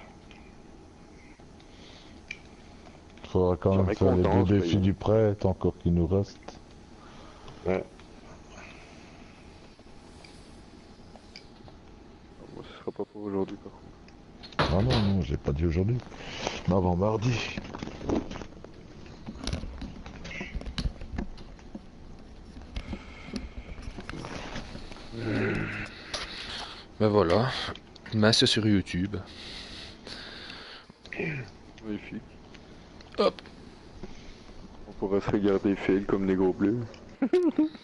Faudra quand J'en même ai faire les content, deux je défis paye. du prêtre encore qu'il nous reste. Ouais. Moi ce sera pas pour aujourd'hui par contre. Ah non, non, j'ai pas dit aujourd'hui. Mais avant mardi. Ben voilà. Masse sur YouTube. Magnifique. Hop. On pourrait se regarder fail comme des gros bleus.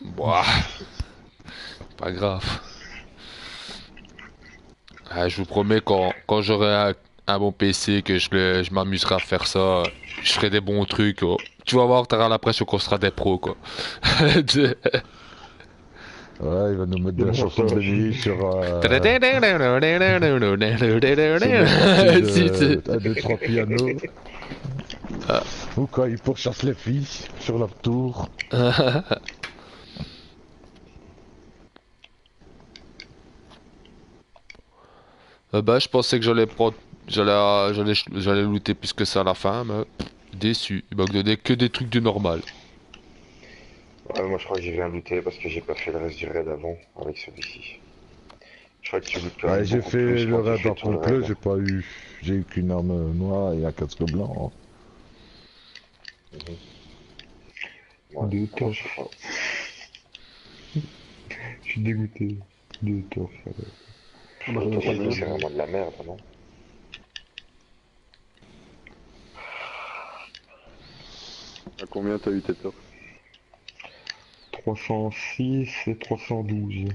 Boah. Pas grave. Ah, je vous promets, quand j'aurai un bon PC, que je m'amuserai à faire ça, je ferai des bons trucs. Oh. Tu vas voir, t'auras l'impression qu'on sera des pros, quoi. Ouais, il va nous mettre de la chanson de Benny sur... un, deux, trois pianos. Ou quand il pourchasse les filles sur leur tour. Bah, je pensais que j'allais looter plus que ça à la fin, mais déçu. Il m'a donné que des trucs du normal. Ouais, moi je crois que j'ai rien looté parce que j'ai pas fait le reste du raid avant avec celui-ci. Je crois que tu lootes quand même Ouais, j'ai beaucoup fait plus le quand tu raid fais en tout le complet, raid. j'ai eu qu'une arme noire et un casque blanc. Ouais, Deux moi, je sais pas. Je suis dégoûté de torche. Moi, j'en ai pas C'est vraiment de la merde, non? À combien t'as eu tes torches? 306 et 312.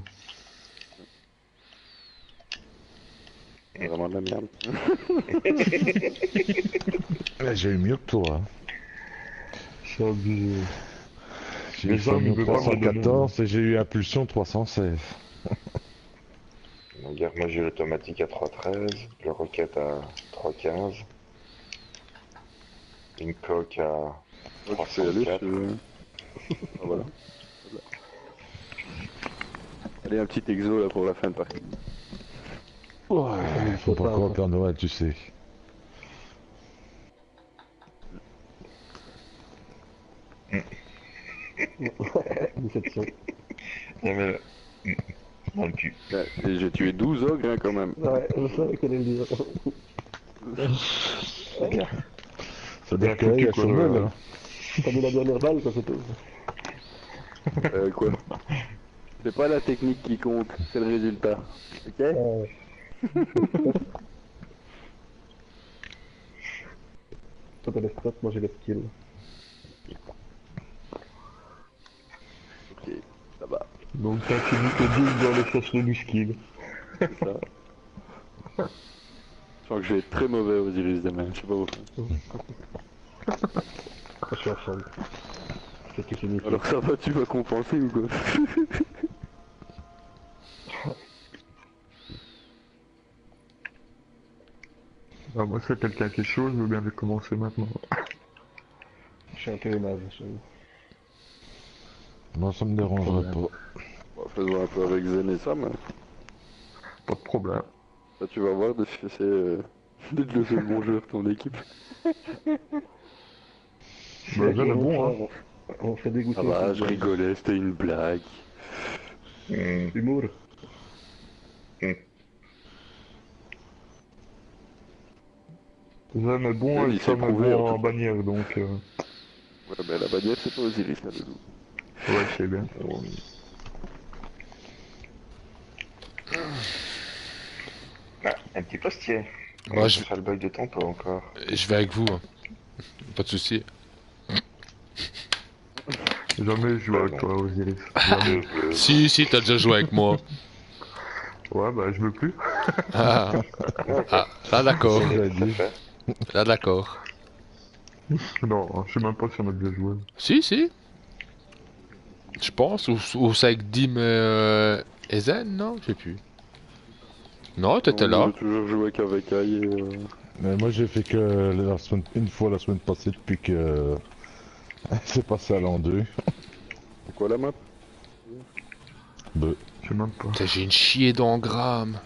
C'est vraiment de la merde. J'ai eu mieux que toi. Hein. C'est abusé. J'ai eu Les armes, Fagnon ils veulent pas me donner, 314 et j'ai eu Impulsion 316. Donc, moi j'ai l'automatique à 3.13, le roquette à 3.15, une coque à Ouais, tu peux y aller, 304. Ah, voilà. Allez, un petit exo là pour la fin de partie. Ouais, faut pas croire Père Noël, tu sais. Déception. Non mais... Dans le cul. Ouais, et j'ai tué 12 ogres hein, quand même. Ouais, je savais qu'elle allait le dire. Ça veut dire qu'il y a Chauvel, hein. T'as mis la dernière balle, quoi, c'est tout. Quoi? C'est pas la technique qui compte, c'est le résultat. Ok? Toi t'as les stats, moi j'ai les skills. Ok, ça va. Donc t'as fini que 12 dans les chercher du skill. C'est ça. Je sens que je vais être très mauvais aux Osiris demain, je sais pas pourquoi. Je suis en chambre. C'est ce que c'est Alors ça va, tu vas compenser ou quoi? Ah, moi c'est quelqu'un qui est chaud, je veux bien commencer maintenant. Je suis un peu naze. Moi, ça me dérangerait pas. Bon, faisons un peu avec Zen et Sam. Pas de problème. Là, tu vas voir de ce que c'est d'être le second joueur de ton équipe. Bah, Zen est bon, hein. On fait dégoûter. Ah bah, je rigolais, c'était une blague. Humour. Zen est bon Oui, et il s'est Sam est prouvé, bon en en tout bannière, donc... Ouais, bah la bannière, c'est pas Osiris, là, Doudou. Ouais, je sais bien. Ah, un petit postier. Moi, je ferai le bug de tempo encore. vais avec vous. Hein. Pas de soucis. Jamais joué avec toi, Osiris. Jamais. Si, t'as déjà joué avec moi. Ouais, bah je veux plus. Ah, là d'accord. C'est ce que j'ai dit. Là d'accord. Non, je sais même pas si on a déjà joué. Si. Je pense, ou c'est avec Dim et Zen, non? Je sais plus. Non, t'étais là. J'ai toujours joué qu'avec Aïe et... Mais moi, j'ai fait que une fois la semaine passée depuis que c'est passé à l'an 2. C'est quoi la map? Bah, Je sais même pas. Putain, j'ai une chier d'engramme.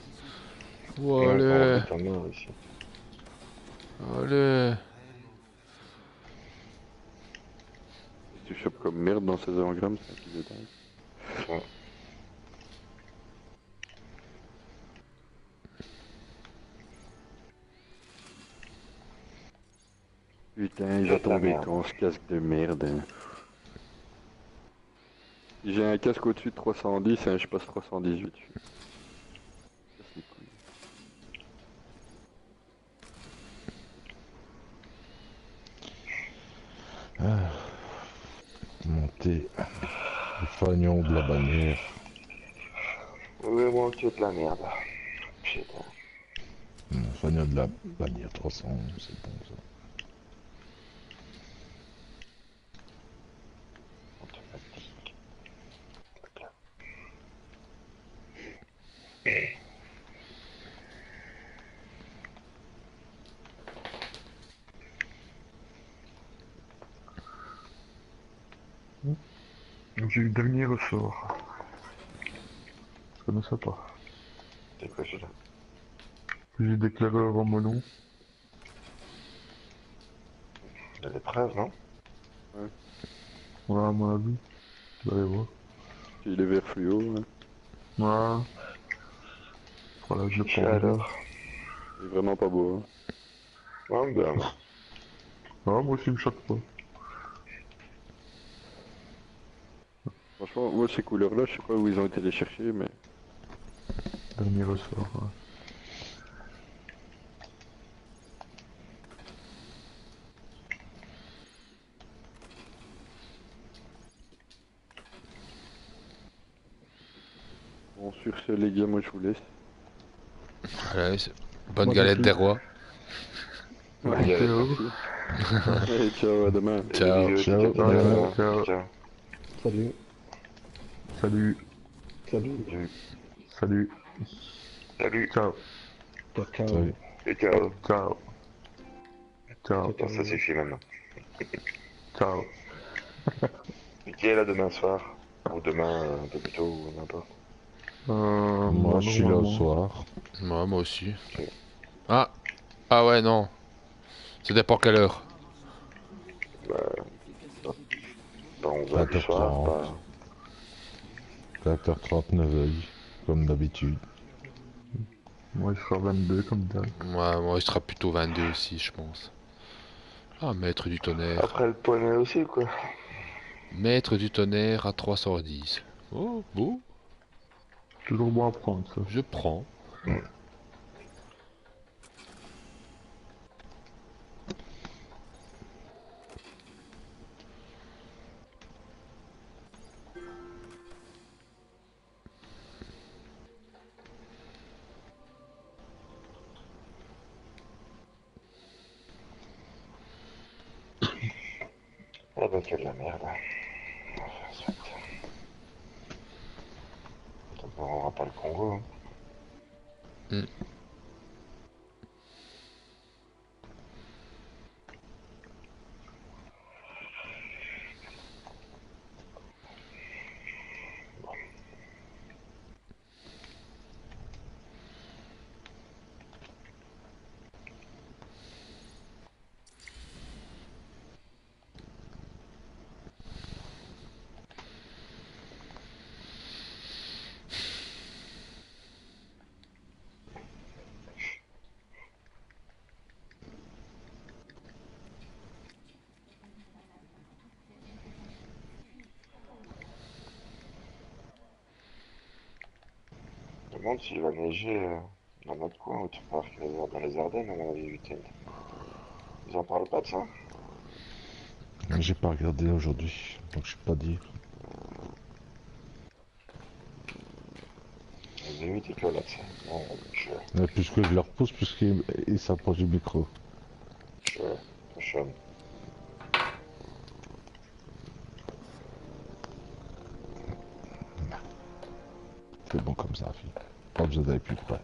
Allez. Allez. Tu chopes comme merde dans ces engrammes, c'est un truc de dingue. Ouais. Putain, il va tomber quand ce casque de merde. Hein. J'ai un casque au-dessus de 310 et je passe 318. monter le fagnon de la bannière. Vraiment que de la merde. Putain. Le fagnon de la bannière 300, c'est bon ça. Automatique. J'ai eu le dernier ressort. Je connaissais pas. C'est quoi celui-là? J'ai d'éclaireur en melon. De l'épreuve, non? Ouais, à mon avis. Vous allez voir. Il est vert fluo. Hein. Ouais. Voilà, je le Je suis prends. alors. Il est vraiment pas beau. Hein. Ouais, ben, Ah, moi aussi, il me choque pas. Franchement, Franchement, moi ces couleurs-là, je sais pas où ils ont été les chercher, mais... Dernier ressort. Ouais. Bon, sur ce, les gars, moi je vous laisse. Allez, bonne galette des rois. Ouais, Ciao. Allez, ciao, à demain. Ciao. Ciao. Ciao. Ciao. Salut. Salut. Salut. Salut. Salut. Ciao. Ciao, ciao. Salut. Et ciao. Ciao. Ciao. Bon, ça suffit maintenant. Ciao. Et qui est là demain soir? Ou demain un peu plus tôt, ou n'importe. Moi, je suis là au soir. Moi aussi. Ah. Ah ouais, non. Ça dépend quelle heure. Dans 11 heures du soir, 20h30. pas... 4h30, 9h, comme d'habitude. Moi, il sera 22 comme d'hab. Moi, il sera plutôt 22 aussi, je pense. Ah, maître du tonnerre. Après le poney aussi, quoi. Maître du tonnerre à 310. Oh, beau. Toujours bon à prendre, ça. Je prends. Ah bah, quelle la merde. On n'aura pas le Congo, hein. Hmm. Je me demande s'il va neiger dans notre coin, autre part que dans les Ardennes, à mon avis, week-end. Ils en parlent pas de ça? J'ai pas regardé aujourd'hui, donc je sais pas dire. J'ai vu tes là, ça. Non, Mais plus que je leur pousse, plus qu'ils s'approchent du micro. cochonne. C'est bon comme ça, fille. Pas besoin d'aller plus près.